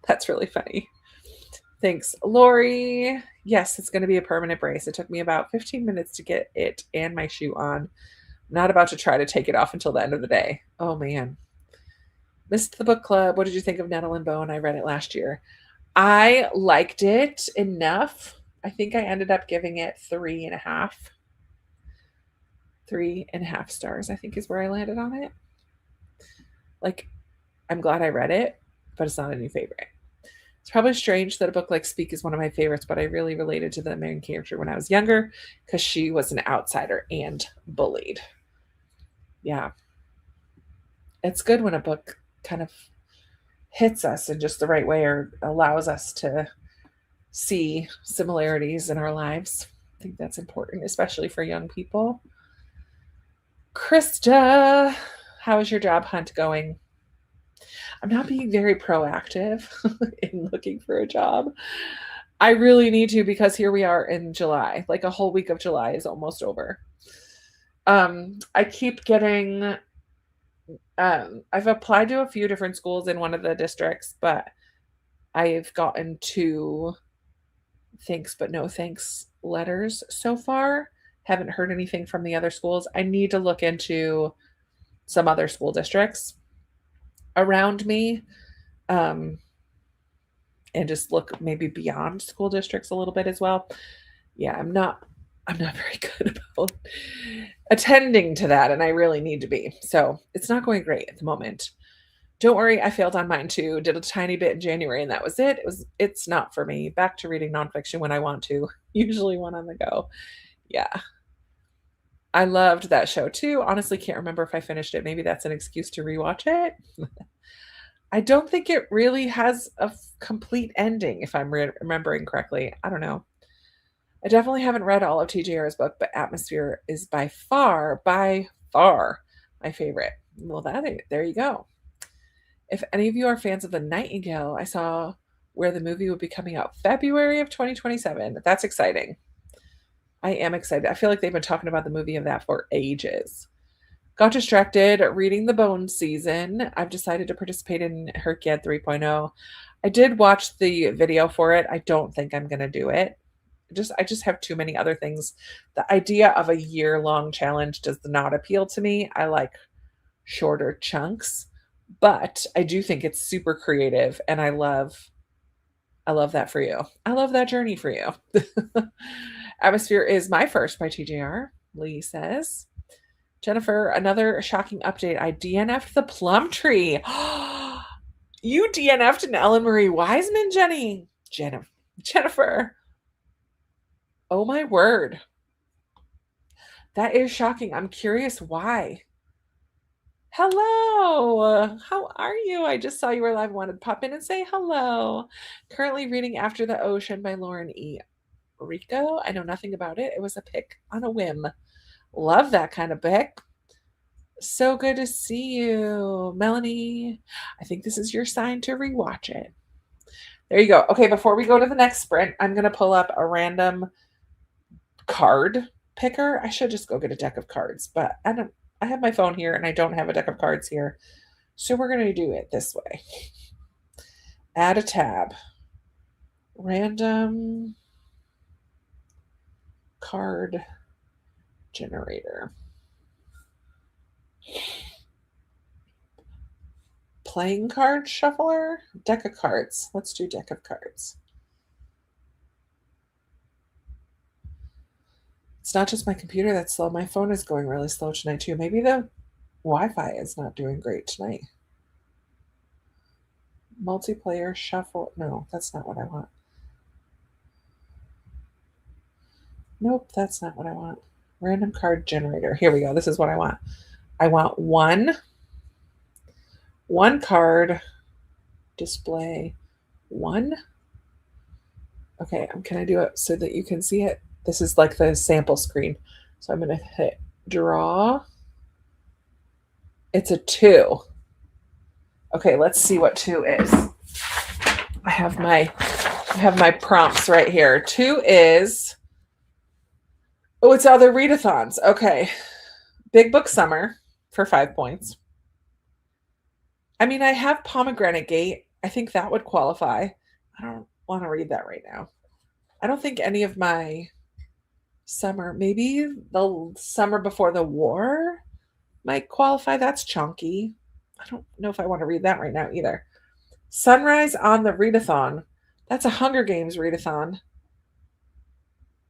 That's really funny. Thanks, Lori. Yes, it's going to be a permanent brace. It took me about 15 minutes to get it and my shoe on. I'm not about to try to take it off until the end of the day. Oh, man. Missed the book club. What did you think of Nettle and Bone? I read it last year. I liked it enough. I think I ended up giving it 3.5. 3.5 stars, I think, is where I landed on it. Like, I'm glad I read it, but it's not a new favorite. It's probably strange that a book like Speak is one of my favorites, but I really related to the main character when I was younger because she was an outsider and bullied. Yeah. It's good when a book kind of hits us in just the right way or allows us to see similarities in our lives. I think that's important, especially for young people. Krista, how is your job hunt going? I'm not being very proactive in looking for a job. I really need to because here we are in July. Like a whole week of July is almost over. I keep getting I've applied to a few different schools in one of the districts, but I've gotten 2 thanks but no thanks letters so far. Haven't heard anything from the other schools. I need to look into some other school districts around me, um, and just look maybe beyond school districts a little bit as well. Yeah, I'm not very good about attending to that, and I really need to be. So it's not going great at the moment. Don't worry, I failed on mine too. Did a tiny bit in January and that was it. It's not for me. Back to reading nonfiction when I want to, usually when on the go. Yeah. I loved that show too. Honestly, can't remember if I finished it. Maybe that's an excuse to rewatch it. I don't think it really has a complete ending, if I'm remembering correctly. I don't know. I definitely haven't read all of TJR's book, but Atmosphere is by far my favorite. Well, there you go. If any of you are fans of The Nightingale, I saw where the movie would be coming out February of 2027. That's exciting. I am excited. I feel like they've been talking about the movie of that for ages. Got distracted reading the Bones season. I've decided to participate in Herkiad 3.0. I did watch the video for it. I don't think I'm going to do it. I just have too many other things. The idea of a year-long challenge does not appeal to me. I like shorter chunks, but I do think it's super creative and I love that for you. I love that journey for you. Atmosphere is my first by TJR, Lee says. Jennifer, another shocking update. I DNF'd the Plumtree. You DNF'd an Ellen Marie Wiseman, Jennifer. Oh my word. That is shocking. I'm curious why. Hello. How are you? I just saw you were live. Wanted to pop in and say hello. Currently reading After the Ocean by Lauren E. Rico. I know nothing about it. It was a pick on a whim. Love that kind of pick. So good to see you, Melanie. I think this is your sign to rewatch it. There you go. Okay, before we go to the next sprint, I'm going to pull up a random card picker. I should just go get a deck of cards, but I have my phone here and I don't have a deck of cards here. So we're going to do it this way. Add a tab. Random card generator. Playing card shuffler? Deck of cards. Let's do deck of cards. It's not just my computer that's slow. My phone is going really slow tonight too. Maybe the Wi-Fi is not doing great tonight. Multiplayer shuffle. No, that's not what I want. Nope, that's not what I want. Random card generator. Here we go. This is what I want. I want one card display one. Okay, can I do it so that you can see it? This is like the sample screen. So I'm going to hit draw. It's a 2. Okay, let's see what 2 is. I have my prompts right here. 2 is, oh, it's other readathons. Okay. Big Book Summer for 5 points. I mean, I have Pomegranate Gate. I think that would qualify. I don't want to read that right now. I don't think any of my summer, maybe the Summer Before the War might qualify. That's chunky. I don't know if I want to read that right now either. Sunrise on the Readathon. That's a Hunger Games readathon.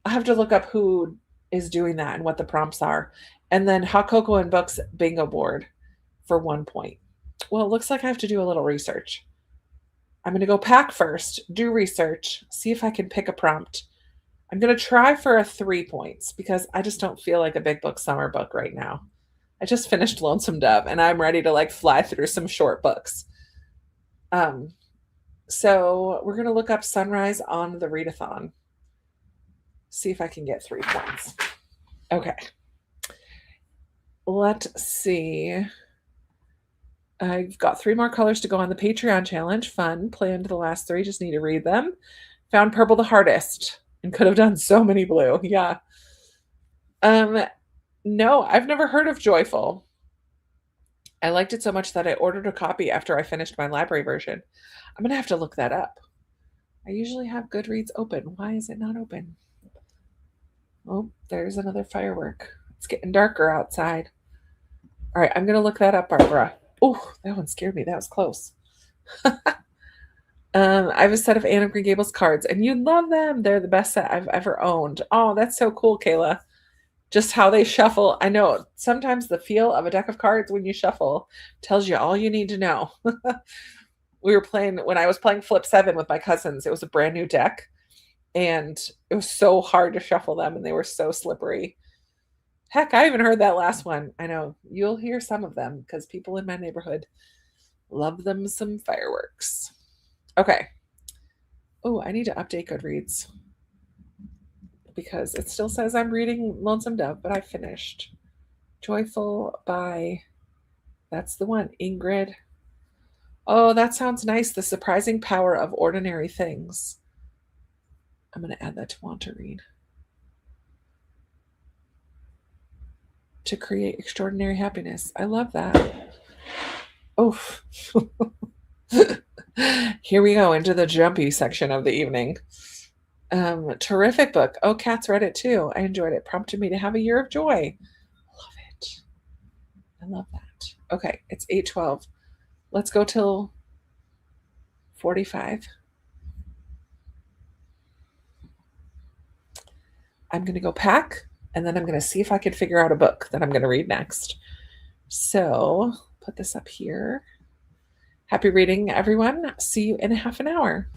I have to look up who is doing that and what the prompts are. And then Hot Cocoa and Books bingo board for 1 point. Well, it looks like I have to do a little research. I'm going to go pack first, do research, see if I can pick a prompt. I'm going to try for a 3 points because I just don't feel like a Big Book Summer book right now. I just finished Lonesome Dove and I'm ready to like fly through some short books. So we're going to look up Sunrise on the Readathon. See if I can get 3 points. Okay. Let's see. I've got 3 more colors to go on the Patreon challenge. Fun. Planned the last 3, just need to read them. Found purple the hardest and could have done so many blue. Yeah. Um, no, I've never heard of Joyful. I liked it so much that I ordered a copy after I finished my library version. I'm gonna have to look that up. I usually have Goodreads open. Why is it not open? Oh, there's another firework. It's getting darker outside. All right, I'm gonna look that up, Barbara. Oh, that one scared me. That was close. I have a set of Anne of Green Gables cards, and you love them. They're the best set I've ever owned. Oh, that's so cool, Kayla. Just how they shuffle. I know sometimes the feel of a deck of cards when you shuffle tells you all you need to know. We were playing when I was playing Flip 7 with my cousins. It was a brand new deck, and it was so hard to shuffle them, and they were so slippery. Heck, I even heard that last one. I know you'll hear some of them because people in my neighborhood love them some fireworks. Okay. Oh, I need to update Goodreads because it still says I'm reading Lonesome Dove, but I finished. Joyful by, that's the one, Ingrid. Oh, that sounds nice. The Surprising Power of Ordinary Things. I'm going to add that to want to read. To create extraordinary happiness. I love that. Oh, here we go into the jumpy section of the evening. Terrific book. Oh, Kat's read it too. I enjoyed it. Prompted me to have a year of joy. Love it. I love that. Okay, it's 8:12. Let's go till 45. I'm going to go pack, and then I'm going to see if I can figure out a book that I'm going to read next. So, put this up here. Happy reading, everyone. See you in half an hour.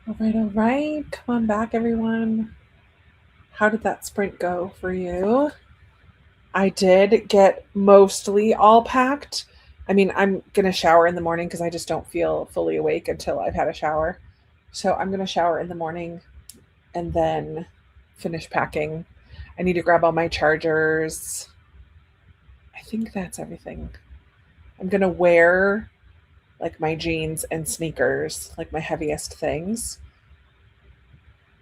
All right, all right. Come on back, everyone. How did that sprint go for you? I did get mostly all packed. I mean, I'm going to shower in the morning because I just don't feel fully awake until I've had a shower. So I'm going to shower in the morning and then finish packing. I need to grab all my chargers. I think that's everything. I'm going to wear like my jeans and sneakers, like my heaviest things.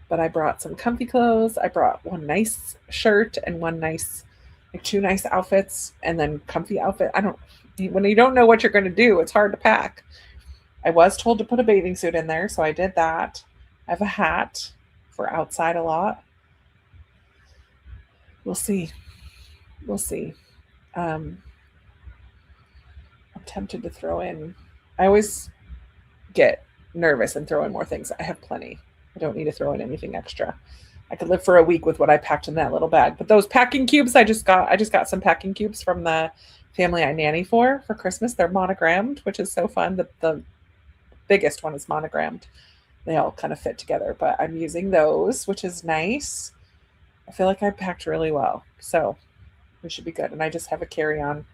But I brought some comfy clothes. I brought one nice shirt and one nice, like two nice outfits, and then comfy outfit. I don't, when you don't know what you're going to do, it's hard to pack. I was told to put a bathing suit in there, so I did that. I have a hat for outside a lot. We'll see. We'll see. Um, I'm tempted to throw in. I always get nervous and throw in more things. I have plenty. I don't need to throw in anything extra. I could live for a week with what I packed in that little bag. But those packing cubes, I just got some packing cubes from the family I nanny for Christmas. They're monogrammed, which is so fun. The biggest one is monogrammed. They all kind of fit together, but I'm using those, which is nice. I feel like I packed really well. So we should be good. And I just have a carry-on.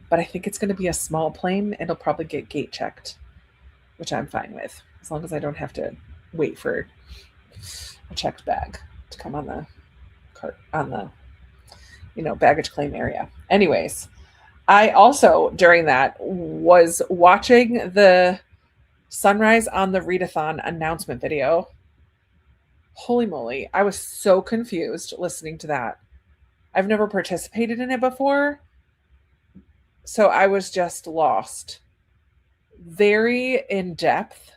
But I think it's going to be a small plane. It'll probably get gate checked, which I'm fine with, as long as I don't have to wait for a checked bag to come on the cart on the baggage claim area. Anyways, I also during that was watching the Sunrise on the Readathon announcement video. Holy moly, I was so confused listening to that. I've never participated in it before, so I was just lost. Very in depth,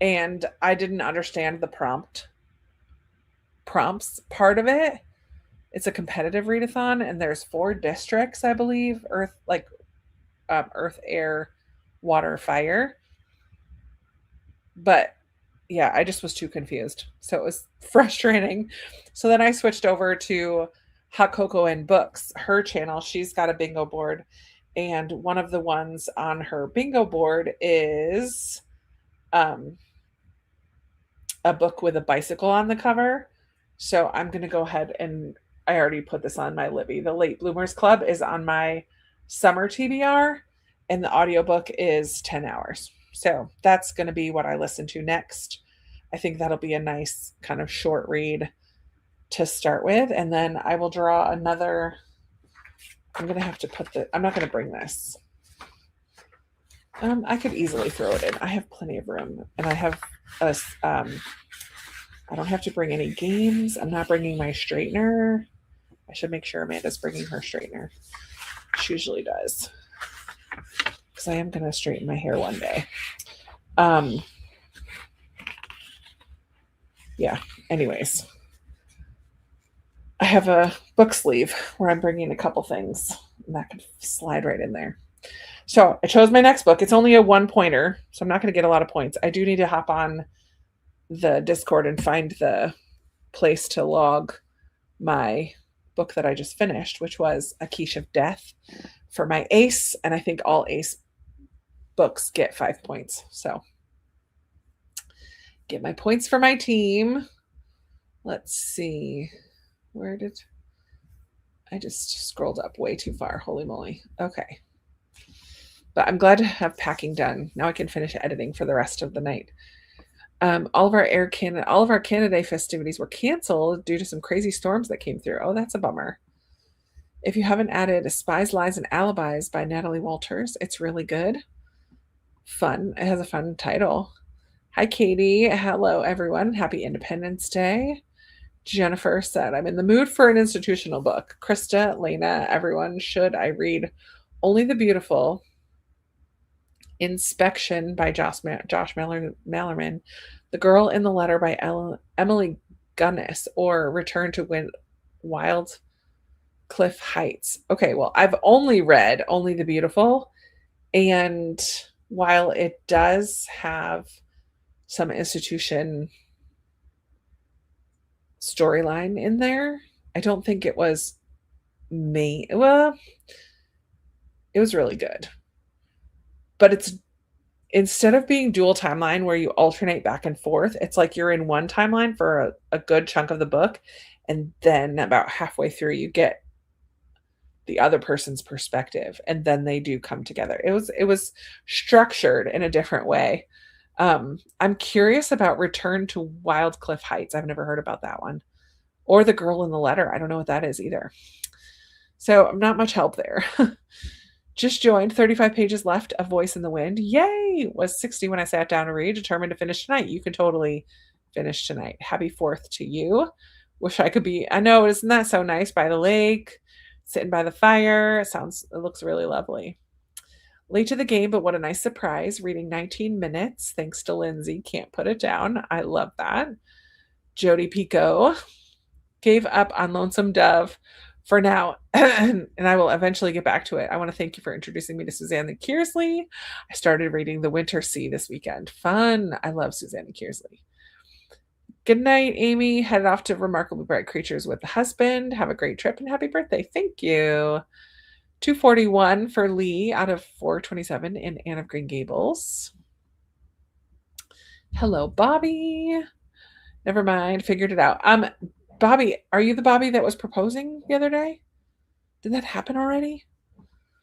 and I didn't understand the prompts part of it. It's a competitive readathon, and there's 4 districts, I believe. Earth, air, water, fire. But yeah, I just was too confused. So it was frustrating. So then I switched over to Hot Cocoa and Books, her channel. She's got a bingo board. And one of the ones on her bingo board is a book with a bicycle on the cover. So I'm going to go ahead and I already put this on my Libby. The Late Bloomers Club is on my summer TBR, and the audiobook is 10 hours. So that's going to be what I listen to next. I think that'll be a nice kind of short read to start with. And then I will draw another. I'm going to have to I'm not going to bring this. I could easily throw it in. I have plenty of room, and I have a. I don't have to bring any games. I'm not bringing my straightener. I should make sure Amanda's bringing her straightener. She usually does, because I am going to straighten my hair one day. Yeah. Anyways, I have a book sleeve where I'm bringing a couple things, and that could slide right in there. So I chose my next book. It's only a 1-pointer, so I'm not going to get a lot of points. I do need to hop on the Discord and find the place to log my book that I just finished, which was A Quiche of Death for my ace. And I think all ace books get 5 points. So get my points for my team. Let's see. Where did I just scrolled up way too far? Holy moly. Okay. But I'm glad to have packing done. Now I can finish editing for the rest of the night. All of our Canada Day festivities were canceled due to some crazy storms that came through. Oh, that's a bummer. If you haven't added Spies, Lies, and Alibis by Natalie Walters, it's really good. Fun. It has a fun title. Hi, Katie. Hello, everyone. Happy Independence Day. Jennifer said, I'm in the mood for an institutional book. Krista, Lena, everyone, should I read Only the Beautiful, Inspection by Josh Malerman, The Girl in the Letter by Emily Gunness, or Return to Wild Cliff Heights? Okay, well, I've only read Only the Beautiful, and while it does have some institution storyline in there, I don't think it was well, it was really good. But it's instead of being dual timeline where you alternate back and forth, it's like you're in one timeline for a good chunk of the book, and then about halfway through, you get the other person's perspective, and then they do come together. It was structured in a different way. I'm curious about Return to Wildcliff Heights. I've never heard about that one. Or The Girl in the Letter. I don't know what that is either. So I'm not much help there. Just joined, 35 pages left, A Voice in the Wind. Yay! Was 60 when I sat down to read, determined to finish tonight. You can totally finish tonight. Happy 4th to you. Wish I could be, I know, isn't that so nice by the lake, sitting by the fire? It looks really lovely. Late to the game, but what a nice surprise. Reading 19 minutes, thanks to Lindsay. Can't put it down. I love that. Jodi Picoult gave up on Lonesome Dove for now, and I will eventually get back to it. I want to thank you for introducing me to Susanna Kearsley. I started reading The Winter Sea this weekend. Fun. I love Susanna Kearsley. Good night, Amy. Headed off to Remarkably Bright Creatures with the husband. Have a great trip and happy birthday. Thank you. 241 for Lee out of 427 in Anne of Green Gables. Hello, Bobby. Never mind. Figured it out. Bobby, are you the Bobby that was proposing the other day? Did that happen already?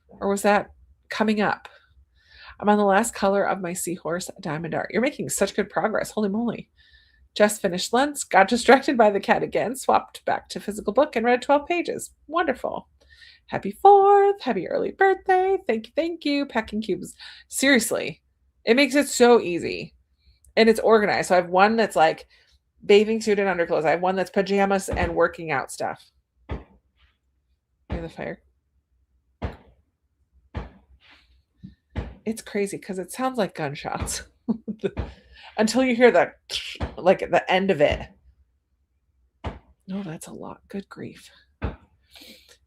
Or was that coming up? I'm on the last color of my Seahorse Diamond Art. You're making such good progress. Holy moly. Just finished lunch, got distracted by the cat again, swapped back to physical book and read 12 pages. Wonderful. Happy 4th. Happy early birthday. Thank you. Thank you. Packing cubes. Seriously, it makes it so easy. And it's organized. So I have one that's like bathing suit and underclothes. I have one that's pajamas and working out stuff. Near the fire. It's crazy because it sounds like gunshots until you hear that, like at the end of it. No, that's a lot. Good grief.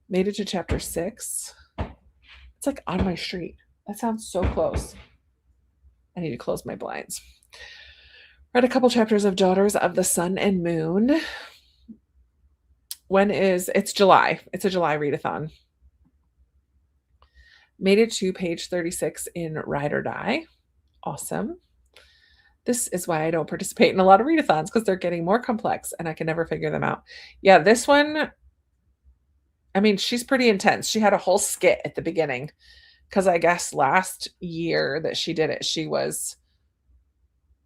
Made it to chapter 6. It's like on my street. That sounds so close. I need to close my blinds. Read a couple chapters of Daughters of the Sun and Moon. It's July. It's a July readathon. Made it to page 36 in Ride or Die. Awesome. This is why I don't participate in a lot of readathons, because they're getting more complex and I can never figure them out. Yeah, this one, I mean, she's pretty intense. She had a whole skit at the beginning because I guess last year that she did it, she was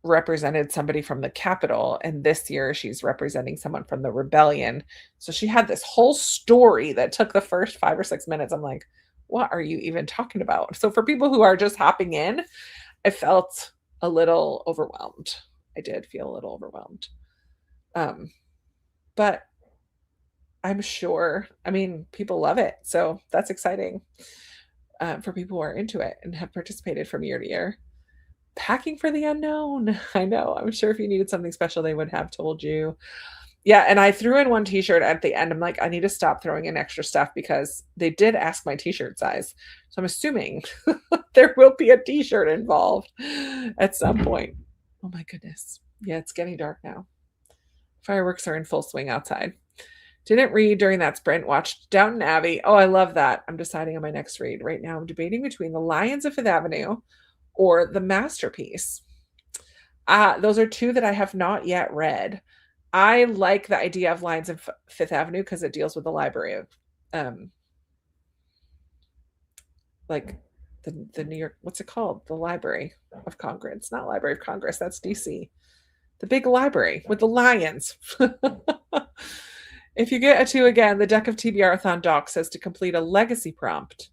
represented somebody from the Capitol, and this year she's representing someone from the rebellion. So she had this whole story that took the first 5 or 6 minutes. I'm like, what are you even talking about? So for people who are just hopping in, I felt a little overwhelmed. I did feel a little overwhelmed. But I'm sure, I mean, people love it. So that's exciting for people who are into it and have participated from year to year. Packing for the unknown. I know. I'm sure if you needed something special, they would have told you. Yeah, and I threw in one t-shirt at the end. I'm like, I need to stop throwing in extra stuff because they did ask my t-shirt size. So I'm assuming there will be a t-shirt involved at some point. Oh my goodness. Yeah, it's getting dark now. Fireworks are in full swing outside. Didn't read during that sprint. Watched Downton Abbey. Oh, I love that. I'm deciding on my next read. Right now, I'm debating between The Lions of Fifth Avenue or The Masterpiece. Those are two that I have not yet read. I like the idea of Lions of Fifth Avenue because it deals with the library of, like the New York, what's it called? The Library of Congress. It's not Library of Congress. That's DC. The big library with the lions. If you get a 2 again, the Deck of TBR-a-thon doc says to complete a legacy prompt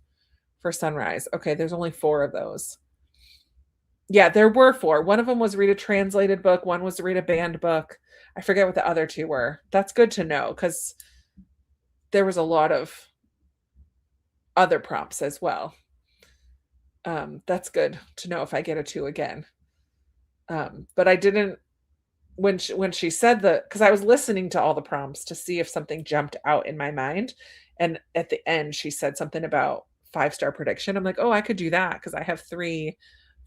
for Sunrise. Okay, there's only 4 of those. Yeah, there were 4. One of them was read a translated book. One was to read a banned book. I forget what the other 2 were. That's good to know because there was a lot of other prompts as well. That's good to know if I get a 2 again. But I didn't, when she said because I was listening to all the prompts to see if something jumped out in my mind. And at the end, she said something about 5-star prediction. I'm like, oh, I could do that because I have 3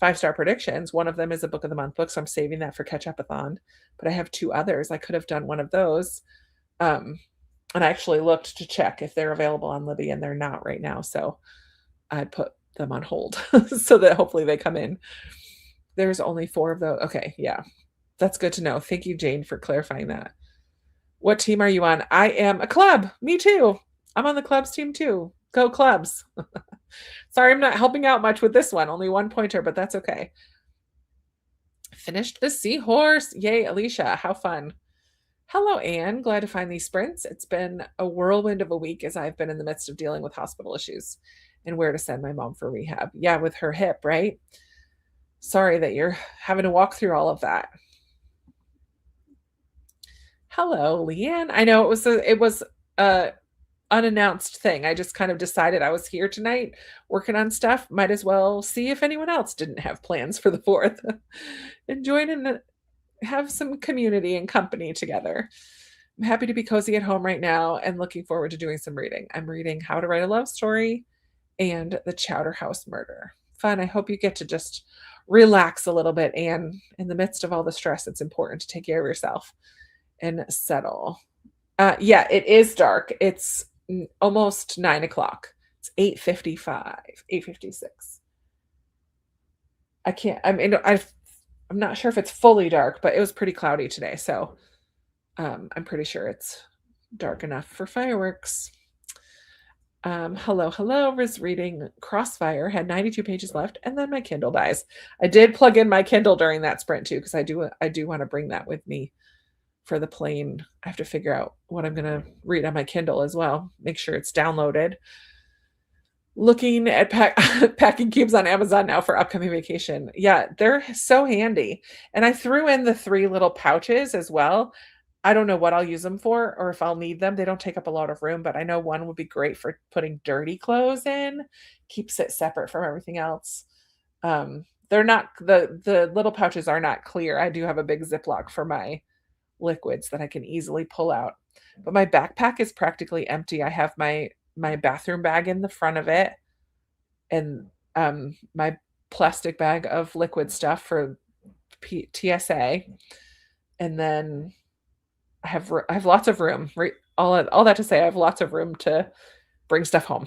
5-star predictions. One of them is a book of the month book, so I'm saving that for Catch-Up-a-thon. But I have 2 others. I could have done one of those. And I actually looked to check if they're available on Libby, and they're not right now. So I put them on hold so that hopefully they come in. There's only 4 of those. Okay, yeah. That's good to know. Thank you, Jane, for clarifying that. What team are you on? I am a club. Me too. I'm on the clubs team too. Go clubs. Sorry, I'm not helping out much with this one. Only 1 pointer, but that's okay. Finished the seahorse. Yay, Alicia. How fun. Hello, Anne. Glad to find these sprints. It's been a whirlwind of a week as I've been in the midst of dealing with hospital issues and where to send my mom for rehab. Yeah, with her hip, right? Sorry that you're having to walk through all of that. Hello, Leanne. I know it was a unannounced thing. I just kind of decided I was here tonight working on stuff. Might as well see if anyone else didn't have plans for the 4th and join and have some community and company together. I'm happy to be cozy at home right now and looking forward to doing some reading. I'm reading How to Write a Love Story and The Chowder House Murder. Fun. I hope you get to just relax a little bit. And in the midst of all the stress, it's important to take care of yourself and settle. Yeah, it is dark. It's almost 9 o'clock. It's 8:55, 8:56. I can't. I mean, I'm not sure if it's fully dark, but it was pretty cloudy today, so I'm pretty sure it's dark enough for fireworks. Hello, hello. Was reading Crossfire, had 92 pages left, and then my Kindle dies. I did plug in my Kindle during that sprint too, because I do want to bring that with me for the plane. I have to figure out what I'm gonna read on my Kindle as well. Make sure it's downloaded. Looking at packing cubes on Amazon now for upcoming vacation. Yeah, they're so handy. And I threw in the 3 little pouches as well. I don't know what I'll use them for or if I'll need them. They don't take up a lot of room, but I know one would be great for putting dirty clothes in. Keeps it separate from everything else. They're not the little pouches are not clear. I do have a big Ziploc for my liquids that I can easily pull out. But my backpack is practically empty. I have my bathroom bag in the front of it and my plastic bag of liquid stuff for TSA, and then I have lots of room. Right, all that to say, I have lots of room to bring stuff home.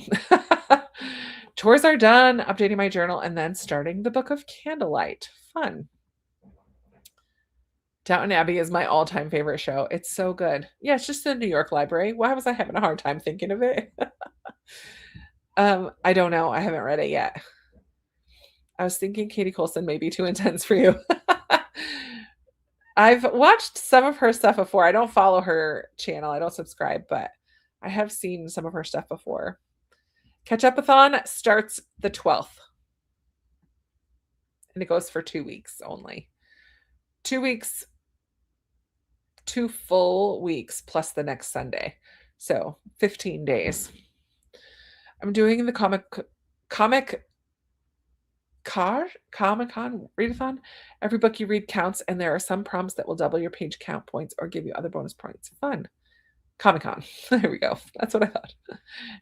Chores are done. Updating my journal and then starting the Book of Candlelight. Fun. Downton Abbey is my all-time favorite show. It's so good. Yeah, it's just the New York Library. Why was I having a hard time thinking of it? I don't know. I haven't read it yet. I was thinking Katie Coulson may be too intense for you. I've watched some of her stuff before. I don't follow her channel. I don't subscribe, but I have seen some of her stuff before. Catch Up-a-thon starts the 12th. And it goes for 2 weeks only. 2 weeks, 2 full weeks plus the next Sunday. So 15 days. I'm doing the Comic-Con readathon. Every book you read counts, and there are some prompts that will double your page count points or give you other bonus points. Fun. Comic-Con. There we go. That's what I thought.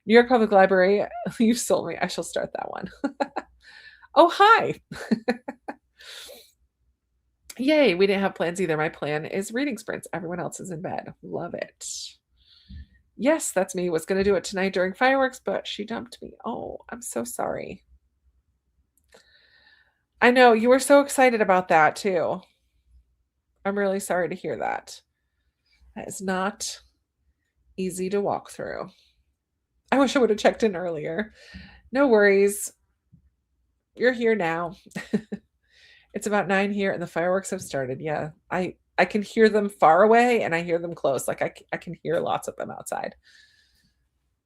New York Public Library. You sold me. I shall start that one. Oh, hi. Yay, we didn't have plans either. My plan is reading sprints. Everyone else is in bed. Love it. Yes, that's me. Was going to do it tonight during fireworks, but she dumped me. Oh, I'm so sorry. I know, you were so excited about that too. I'm really sorry to hear that. That is not easy to walk through. I wish I would have checked in earlier. No worries. You're here now. It's about 9 here and the fireworks have started. Yeah, I can hear them far away and I hear them close. Like I can hear lots of them outside.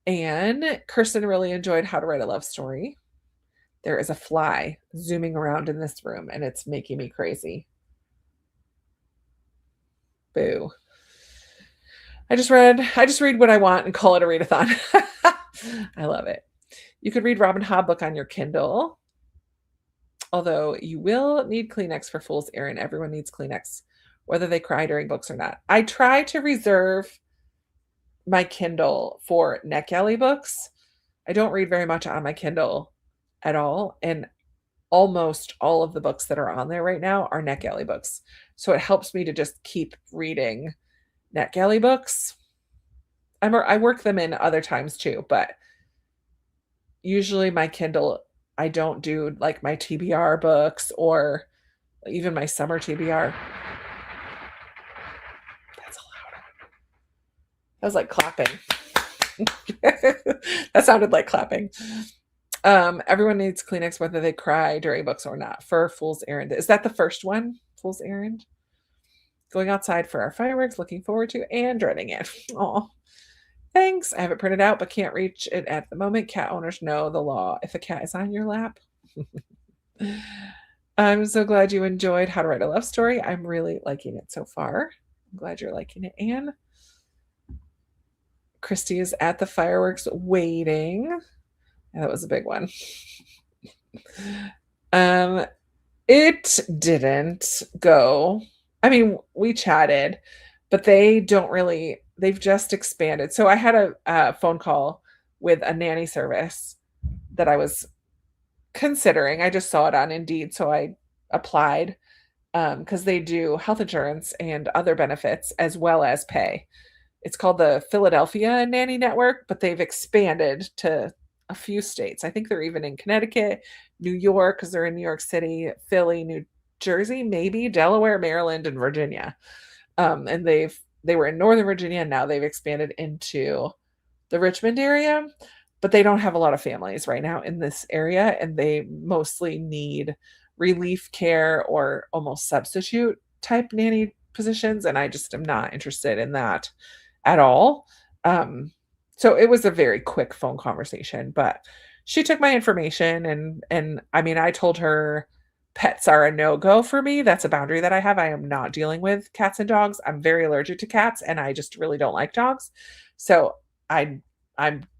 And Kirsten really enjoyed How to Write a Love Story. There is a fly zooming around in this room and it's making me crazy. Boo. I just read what I want and call it a readathon. I love it. You could read Robin Hobb book on your Kindle. Although you will need Kleenex for Fool's Errand. Everyone needs Kleenex, whether they cry during books or not. I try to reserve my Kindle for NetGalley books. I don't read very much on my Kindle at all. And almost all of the books that are on there right now are NetGalley books. So it helps me to just keep reading NetGalley books. I work them in other times too, but usually my Kindle, I don't do like my TBR books or Even my summer TBR. That's loud. That was like clapping. That sounded like clapping. Everyone needs Kleenex whether they cry during books or not. For Fool's Errand. Is that the first one? Fool's Errand? Going outside for our fireworks, looking forward to and dreading it. Oh, thanks. I have it printed out but can't reach it at the moment. Cat owners know the law. If a cat is on your lap. I'm so glad you enjoyed How to Write a Love Story. I'm really liking it so far. I'm glad you're liking it, Anne. Christy is at the fireworks waiting. Yeah, that was a big one. It didn't go. I mean, we chatted, but they've just expanded. So I had a phone call with a nanny service that I was considering. I just saw it on Indeed, so I applied because they do health insurance and other benefits as well as pay. It's called the Philadelphia Nanny Network, but they've expanded to a few states. I think they're even in Connecticut, New York, because they're in New York City, Philly, New Jersey, maybe Delaware, Maryland, and Virginia. And they were in Northern Virginia, and now they've expanded into the Richmond area, but they don't have a lot of families right now in this area, and they mostly need relief care or almost substitute type nanny positions, and I just am not interested in that at all. So it was a very quick phone conversation, but she took my information and I mean, I told her pets are a no-go for me. That's a boundary that I have. I am not dealing with cats and dogs. I'm very allergic to cats and I just really don't like dogs. So I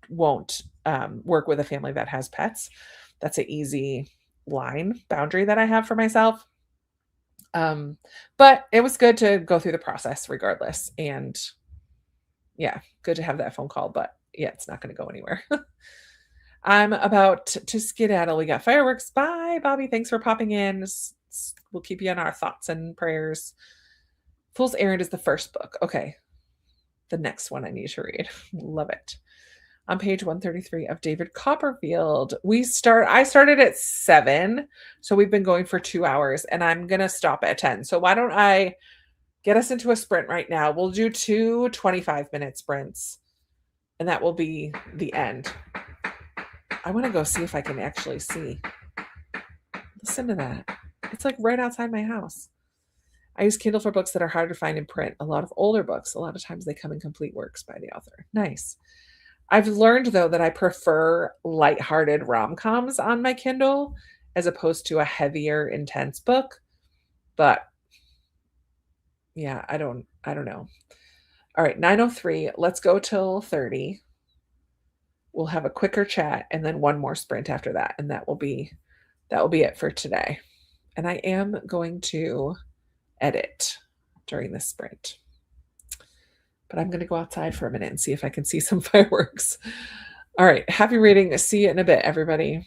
won't work with a family that has pets. That's an easy line boundary that I have for myself. But it was good to go through the process regardless. And yeah, good to have that phone call, but yeah, it's not going to go anywhere. I'm about to skedaddle. We got fireworks. Bye, Bobby. Thanks for popping in. We'll keep you in our thoughts and prayers. Fool's Errand is the first book. Okay. The next one I need to read. Love it. On page 133 of David Copperfield. I started at 7, so we've been going for 2 hours and I'm going to stop at 10. So why don't I get us into a sprint right now? We'll do 2 25-minute sprints and that will be the end. I want to go see if I can actually see. Listen to that. It's like right outside my house. I use Kindle for books that are hard to find in print. A lot of older books, a lot of times they come in complete works by the author. Nice. I've learned though that I prefer lighthearted rom-coms on my Kindle as opposed to a heavier, intense book. But yeah, I don't know. All right, 9:03. Let's go till 30. We'll have a quicker chat and then one more sprint after that, and that will be it for today. And I am going to edit during this sprint. But I'm going to go outside for a minute and see if I can see some fireworks. All right, happy reading. See you in a bit, everybody.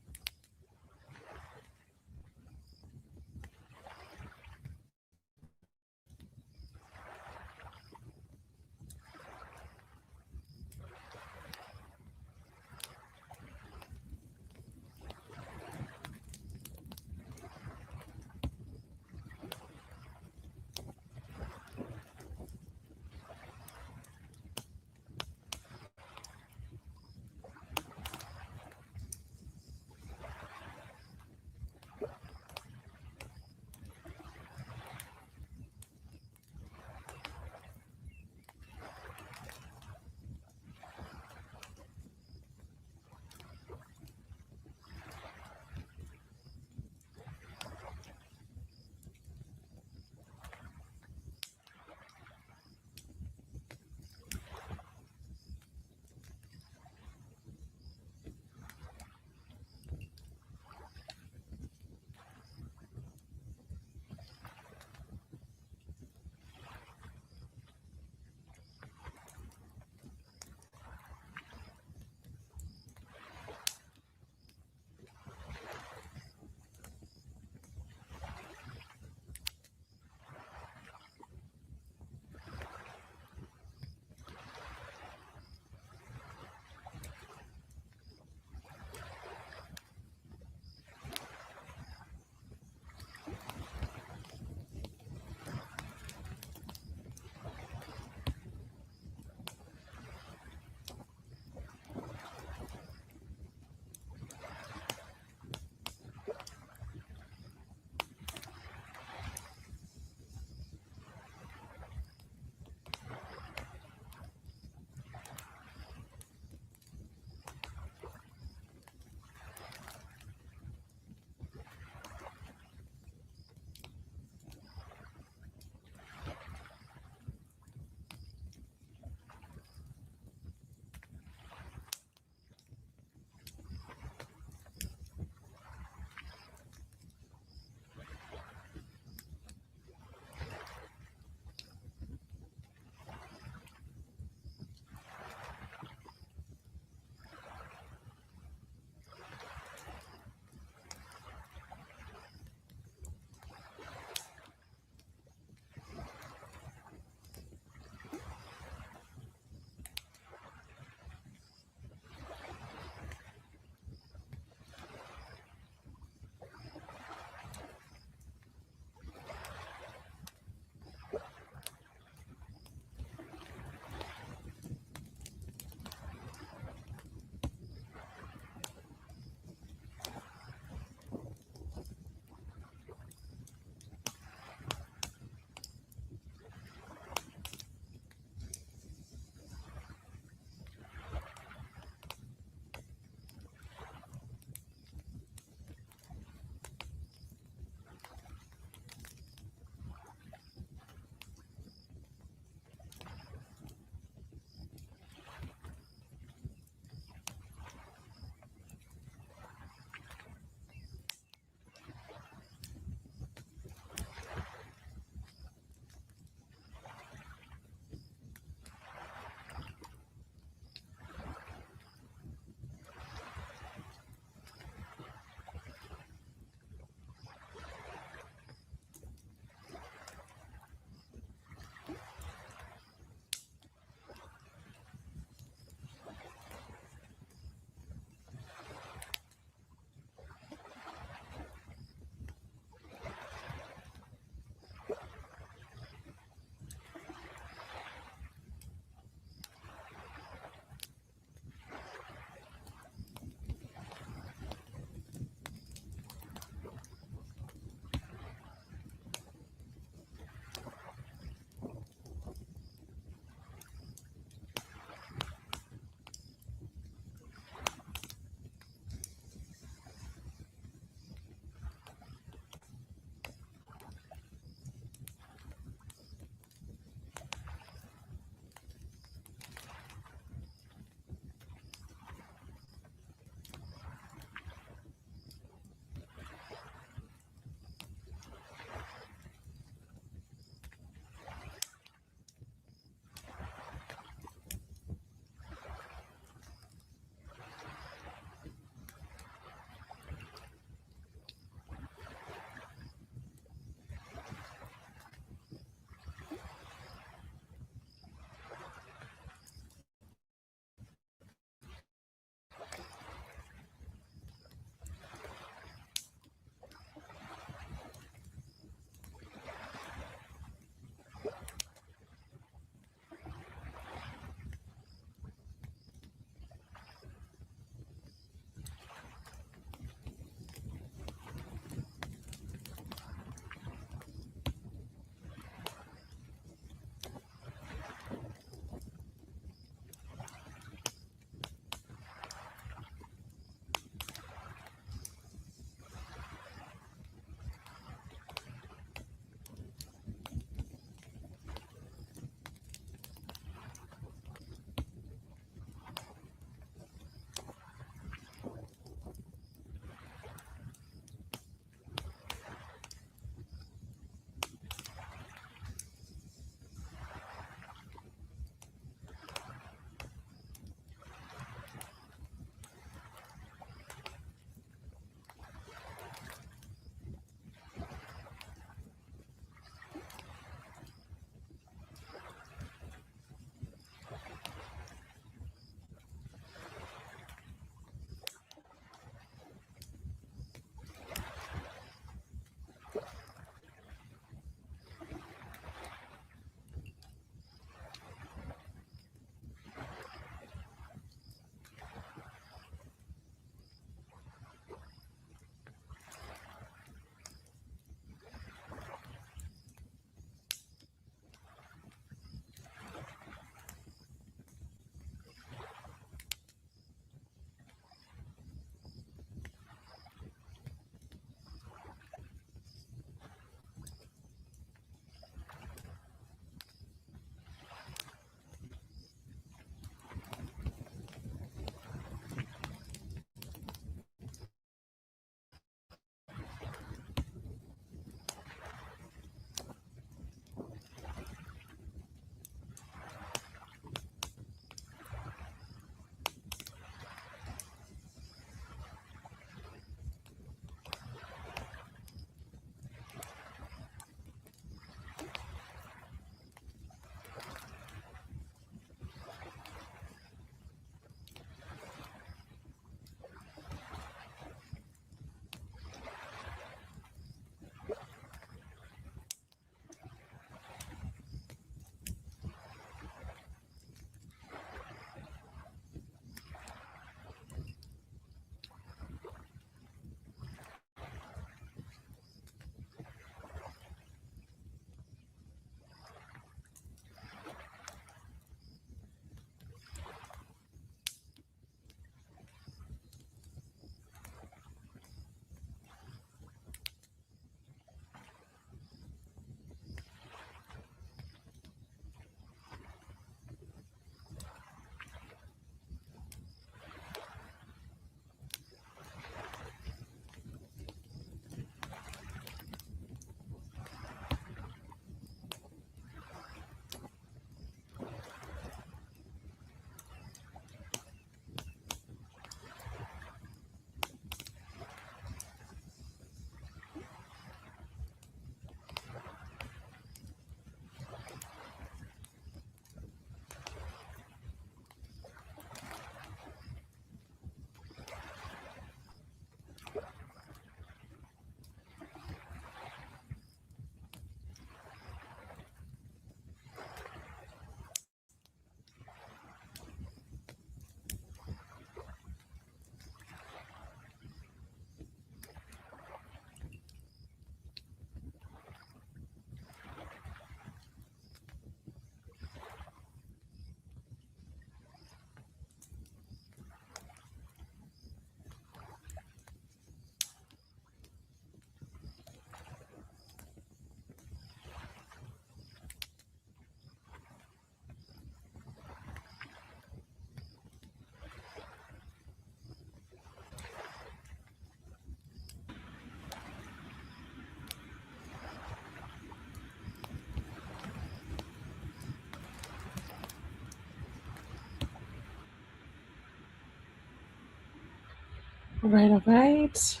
All right.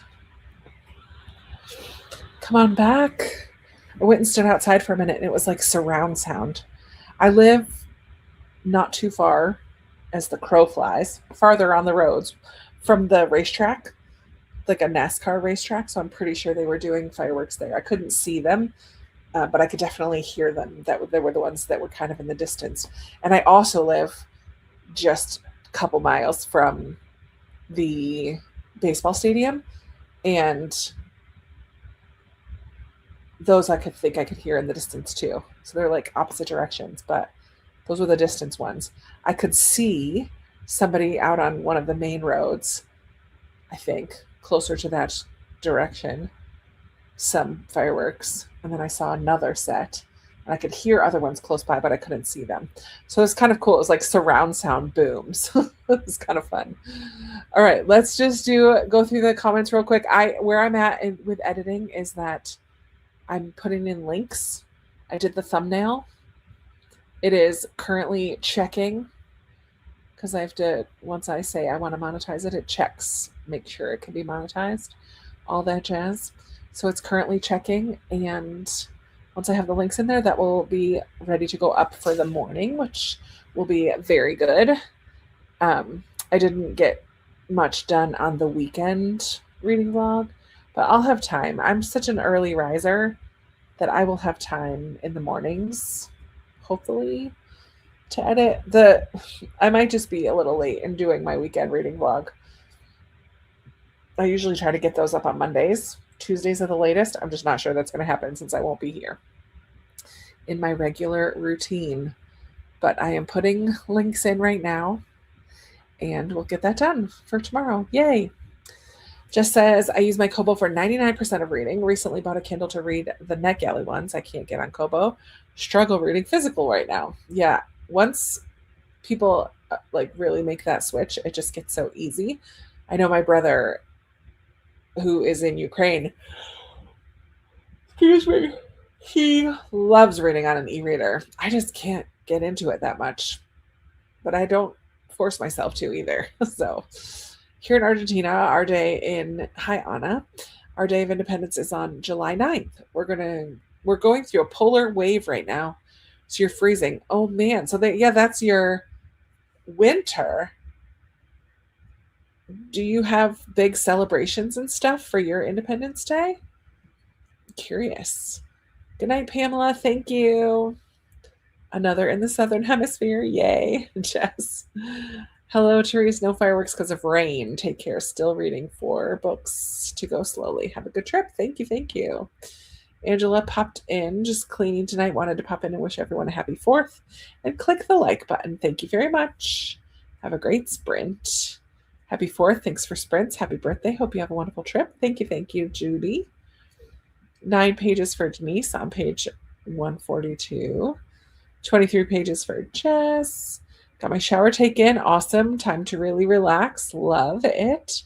Come on back. I went and stood outside for a minute and it was like surround sound. I live not too far as the crow flies, farther on the roads from the racetrack, like a NASCAR racetrack. So I'm pretty sure they were doing fireworks there. I couldn't see them, but I could definitely hear them. They were the ones that were kind of in the distance. And I also live just a couple miles from the baseball stadium, and those I could hear in the distance too. So they're like opposite directions, but those were the distance ones. I could see somebody out on one of the main roads, I think, closer to that direction, some fireworks. And then I saw another set. And I could hear other ones close by, but I couldn't see them. So it was kind of cool. It was like surround sound booms. It was kind of fun. All right, let's just go through the comments real quick. Where I'm at with editing is that I'm putting in links. I did the thumbnail. It is currently checking because I have to, once I say I want to monetize it, it checks, make sure it can be monetized, all that jazz. So it's currently checking, and once I have the links in there, that will be ready to go up for the morning, which will be very good. I didn't get much done on the weekend reading vlog, but I'll have time. I'm such an early riser that I will have time in the mornings, hopefully, to edit. I might just be a little late in doing my weekend reading vlog. I usually try to get those up on Mondays. Tuesdays are the latest. I'm just not sure that's going to happen since I won't be here in my regular routine. But I am putting links in right now, and we'll get that done for tomorrow. Yay! Just says, I use my Kobo for 99% of reading. Recently bought a Kindle to read the NetGalley ones. I can't get on Kobo. Struggle reading physical right now. Yeah, once people like really make that switch, it just gets so easy. I know my brother, who is in Ukraine, excuse me, he loves reading on an e-reader. I just can't get into it that much, but I don't force myself to either. So here in Argentina, our day in, hi Anna, our Day of Independence is on July 9th. We're going through a polar wave right now. So you're freezing. Oh man. So that's your winter. Do you have big celebrations and stuff for your Independence Day? Curious. Good night, Pamela. Thank you. Another in the Southern Hemisphere. Yay. Jess. Hello, Therese. No fireworks because of rain. Take care. Still reading 4 books to go slowly. Have a good trip. Thank you. Thank you. Angela popped in, just cleaning tonight. Wanted to pop in and wish everyone a happy 4th. And click the like button. Thank you very much. Have a great sprint. Happy 4th. Thanks for sprints. Happy birthday. Hope you have a wonderful trip. Thank you, Judy. 9 pages for Denise on page 142. 23 pages for Jess. Got my shower taken. Awesome. Time to really relax. Love it.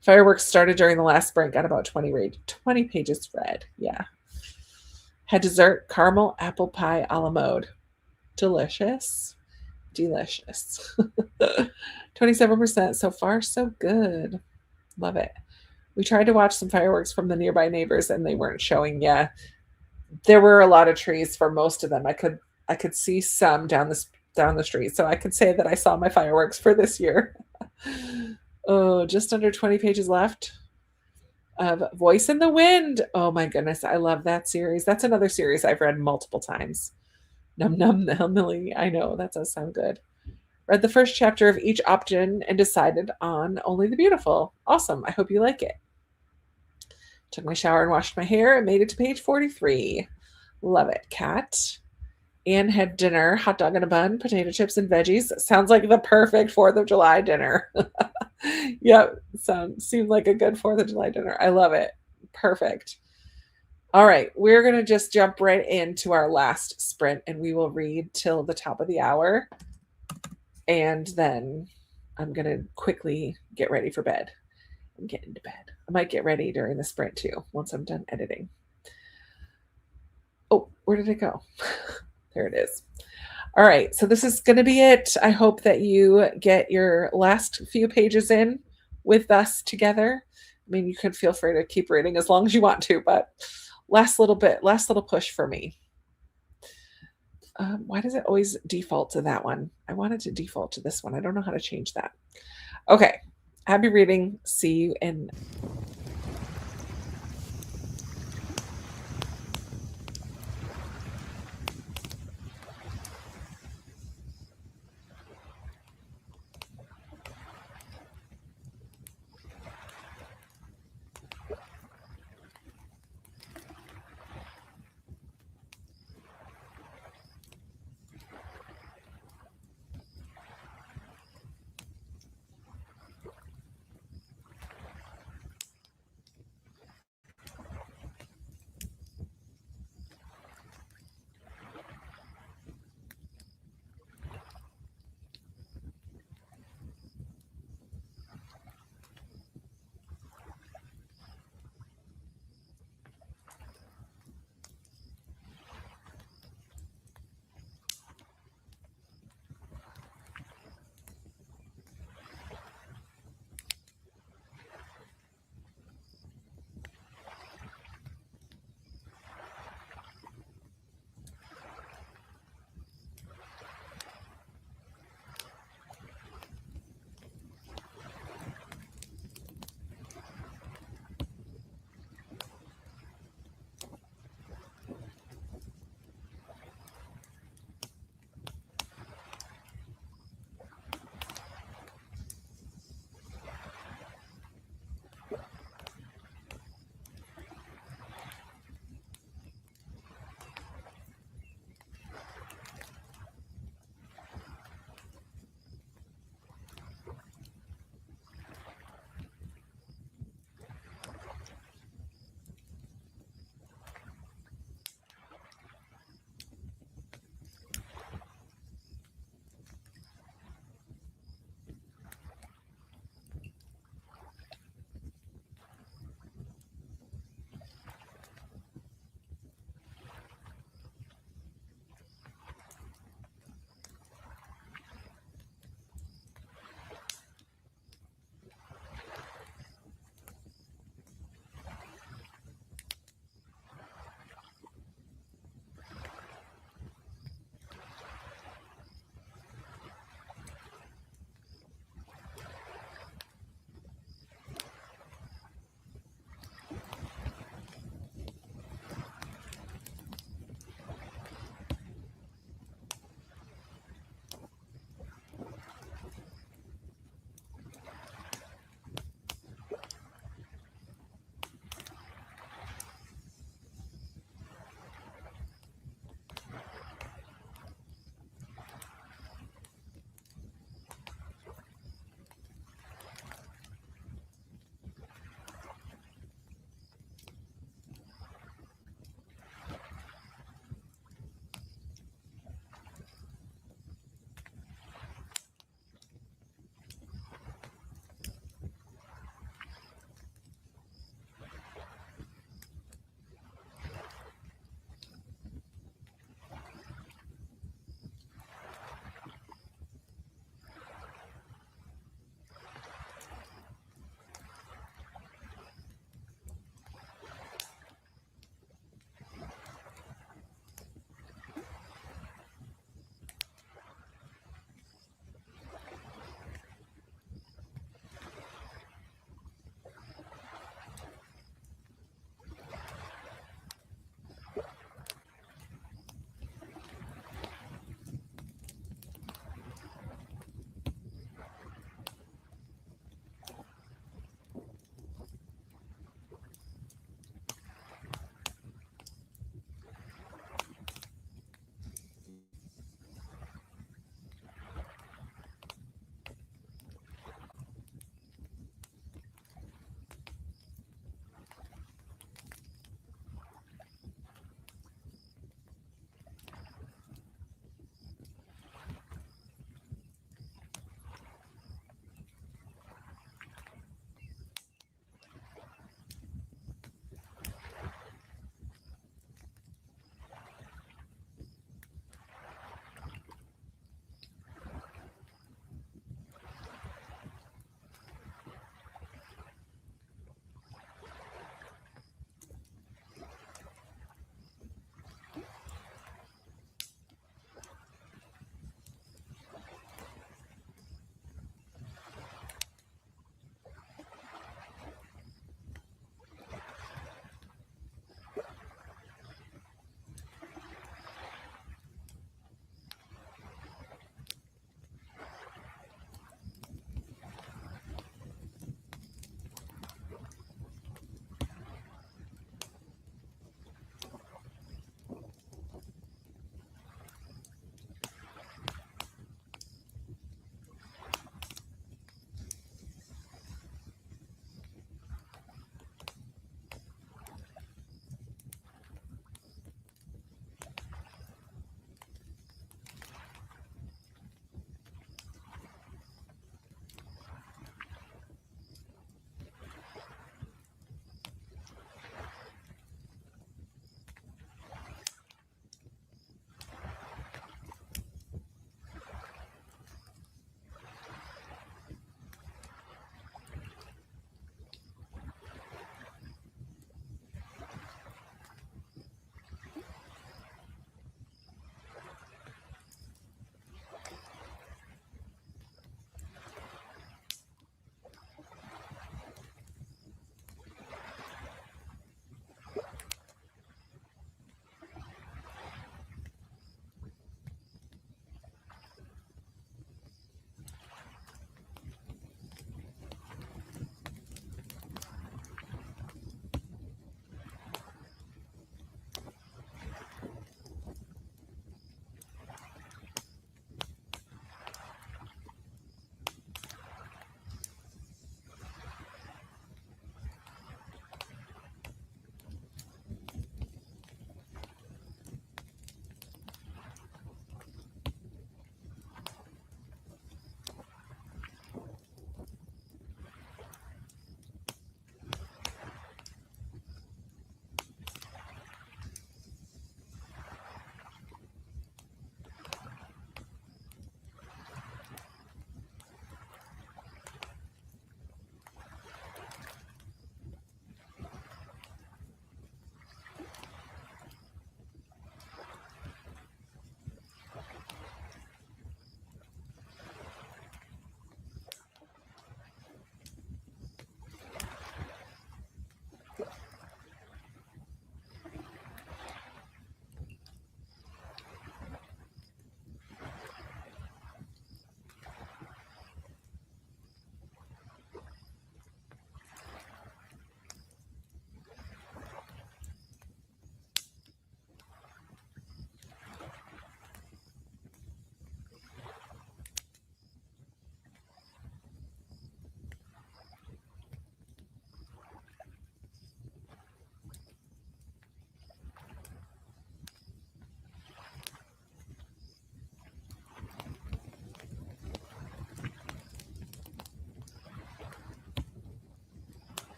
Fireworks started during the last sprint. Got about 20 pages read. Yeah. Had dessert, caramel apple pie a la mode. Delicious. 27% so far, so good. Love it. We tried to watch some fireworks from the nearby neighbors and they weren't showing. Yeah, there were a lot of trees for most of them. I could see some down the street, so I could say that I saw my fireworks for this year. Oh, just under 20 pages left of Voice in the Wind. Oh my goodness, I love that series. That's another series I've read multiple times. Num Num Millie. I know, that does sound good. Read the first chapter of each option and decided on Only the Beautiful. Awesome. I hope you like it. Took my shower and washed my hair and made it to page 43. Love it, Kat. Anne had dinner, hot dog in a bun, potato chips and veggies. Sounds like the perfect 4th of July dinner. Yep, seemed like a good 4th of July dinner. I love it. Perfect. All right, we're going to just jump right into our last sprint, and we will read till the top of the hour. And then I'm going to quickly get ready for bed and get into bed. I might get ready during the sprint too, once I'm done editing. Oh, where did it go? There it is. All right, so this is going to be it. I hope that you get your last few pages in with us together. I mean, you could feel free to keep reading as long as you want to, but last little push for me. Why does it always default to that one? I wanted to default to this one. I don't know how to change that. Okay. Happy reading. See you in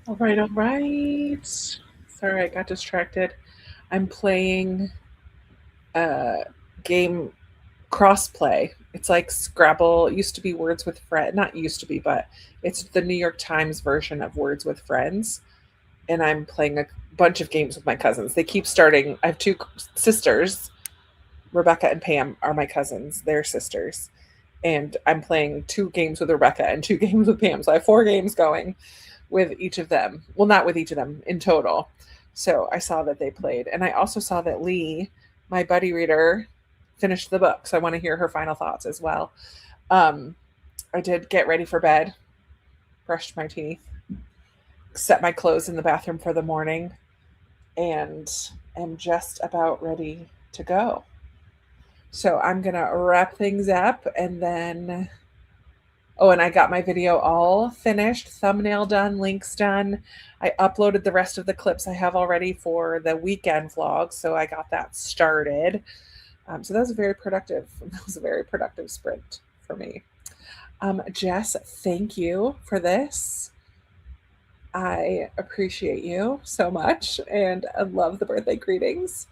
All right, all right. Sorry, I got distracted. I'm playing a game crossplay. It's like Scrabble. It used to be Words with Friends. Not used to be, but it's the New York Times version of Words with Friends. And I'm playing a bunch of games with my cousins. They keep starting. I have two sisters. Rebecca and Pam are my cousins. They're sisters. And I'm playing two games with Rebecca and two games with Pam. So I have four games going with each of them. Well, not with each of them in total. So I saw that they played. And I also saw that Lee, my buddy reader, finished the book. So I want to hear her final thoughts as well. Um, I did get ready for bed, brushed my teeth, set my clothes in the bathroom for the morning, and am just about ready to go. So I'm going to wrap things up and then. Oh, and I got my video all finished, thumbnail done, links done. I uploaded the rest of the clips I have already for the weekend vlog, so I got that started. So that was a very productive. That was a very productive sprint for me. Jess, thank you for this. I appreciate you so much, and I love the birthday greetings.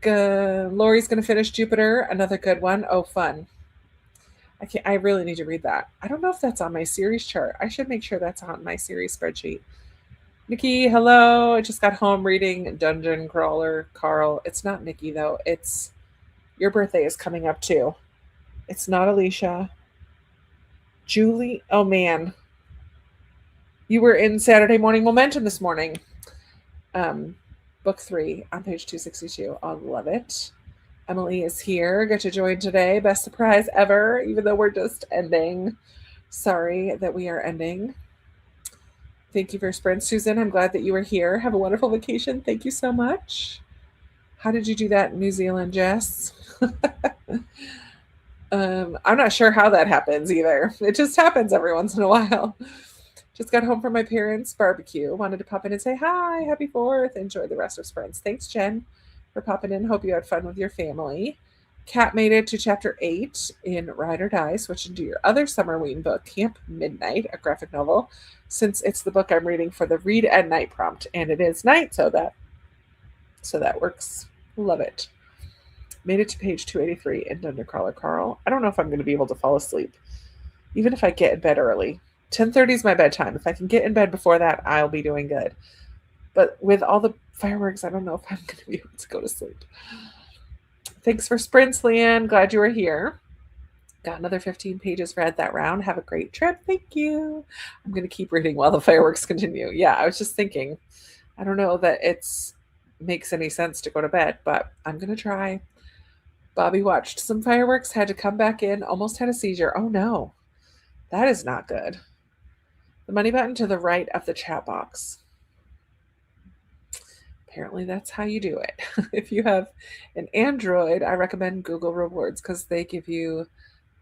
Lori's going to finish Jupiter, another good one. Oh, fun. I really need to read that. I don't know if that's on my series chart. I should make sure that's on my series spreadsheet. Nikki, hello. I just got home reading Dungeon Crawler. Carl, it's not Nikki though. It's your birthday is coming up too. It's not Alicia. Julie, oh man. You were in Saturday Morning Momentum this morning. Book 3 on page 262. I'll love it. Emily is here. Get to join today. Best surprise ever, even though we're just ending. Sorry that we are ending. Thank you for sprint, Susan. I'm glad that you were here. Have a wonderful vacation. Thank you so much. How did you do that in New Zealand, Jess? I'm not sure how that happens either. It just happens every once in a while. Just got home from my parents' barbecue. Wanted to pop in and say hi. Happy 4th. Enjoy the rest of sprints. Thanks, Jen, for popping in. Hope you had fun with your family. Kat made it to chapter 8 in Ride or Die. Switch into your other summer Ween book, Camp Midnight, a graphic novel, since it's the book I'm reading for the read at night prompt, and it is night, so that works. Love it. Made it to page 283 in Dungeon Crawler. Carl, I don't know if I'm going to be able to fall asleep, even if I get in bed early. 10:30 is my bedtime. If I can get in bed before that, I'll be doing good. But with all the fireworks, I don't know if I'm going to be able to go to sleep. Thanks for sprints, Leanne. Glad you were here. Got another 15 pages read that round. Have a great trip. Thank you. I'm going to keep reading while the fireworks continue. Yeah, I was just thinking, I don't know that it's makes any sense to go to bed, but I'm going to try. Bobby watched some fireworks, had to come back in, almost had a seizure. Oh no, that is not good. The money button to the right of the chat box. Apparently that's how you do it. If you have an Android, I recommend Google Rewards because they give you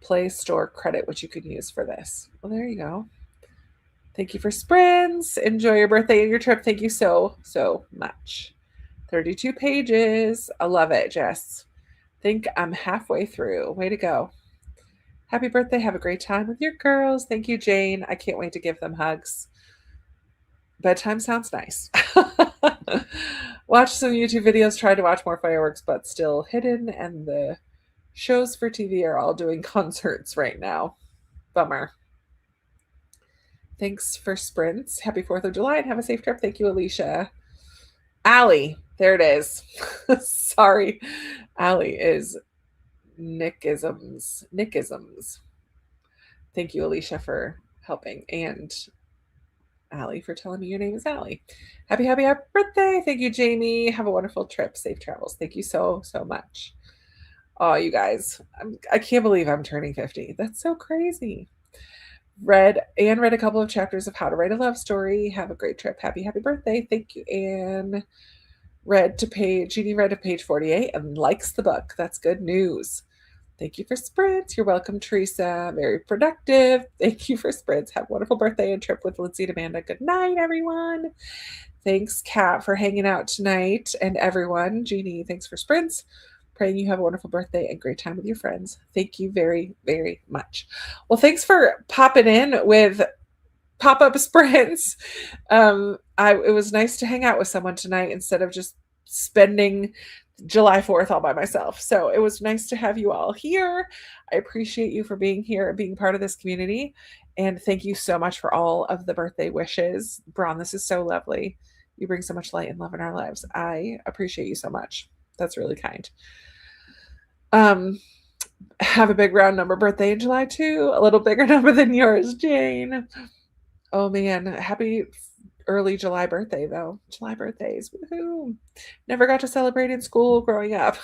Play Store credit, which you can use for this. Well, there you go. Thank you for sprints. Enjoy your birthday and your trip. Thank you so much. 32 pages. I love it, Jess. Think I'm halfway through. Way to go. Happy birthday. Have a great time with your girls. Thank you, Jane. I can't wait to give them hugs. Bedtime sounds nice. Watch some YouTube videos, try to watch more fireworks, but still hidden. And the shows for TV are all doing concerts right now. Bummer. Thanks for sprints. Happy 4th of July and have a safe trip. Thank you, Alicia. Allie, there it is. Sorry. Allie is Nickisms. Thank you, Alicia, for helping. And Allie for telling me your name is Allie. Happy birthday. Thank you, Jamie. Have a wonderful trip. Safe travels. Thank you so much. Oh, you guys, I can't believe I'm turning 50. That's so crazy. Read a couple of chapters of How to Write a Love Story. Have a great trip. Happy birthday. Thank you, Anne. Jeannie read to page 48 and likes the book. That's good news. Thank you for sprints. You're welcome, Teresa. Very productive. Thank you for sprints. Have a wonderful birthday and trip with Lindsay and Amanda. Good night, everyone. Thanks, Kat, for hanging out tonight. And everyone, Jeannie, thanks for sprints. Praying you have a wonderful birthday and great time with your friends. Thank you very, very much. Well, thanks for popping in with pop-up sprints. It was nice to hang out with someone tonight instead of just spending July 4th all by myself. So it was nice to have you all here. I appreciate you for being here and being part of this community. And thank you so much for all of the birthday wishes. Braun, this is so lovely. You bring so much light and love in our lives. I appreciate you so much. That's really kind. Have a big round number birthday in July too. A little bigger number than yours, Jane. Oh man, happy early July birthday though. July birthdays. Woohoo. Never got to celebrate in school growing up.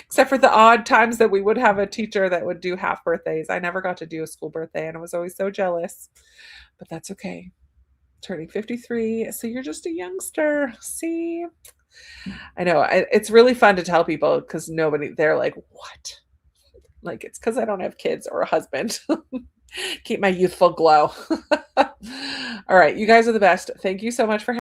Except for the odd times that we would have a teacher that would do half birthdays. I never got to do a school birthday and I was always so jealous. But that's okay. Turning 53, so you're just a youngster. See? I know. It's really fun to tell people because they're like, what? Like, it's because I don't have kids or a husband. Keep my youthful glow. All right. You guys are the best. Thank you so much for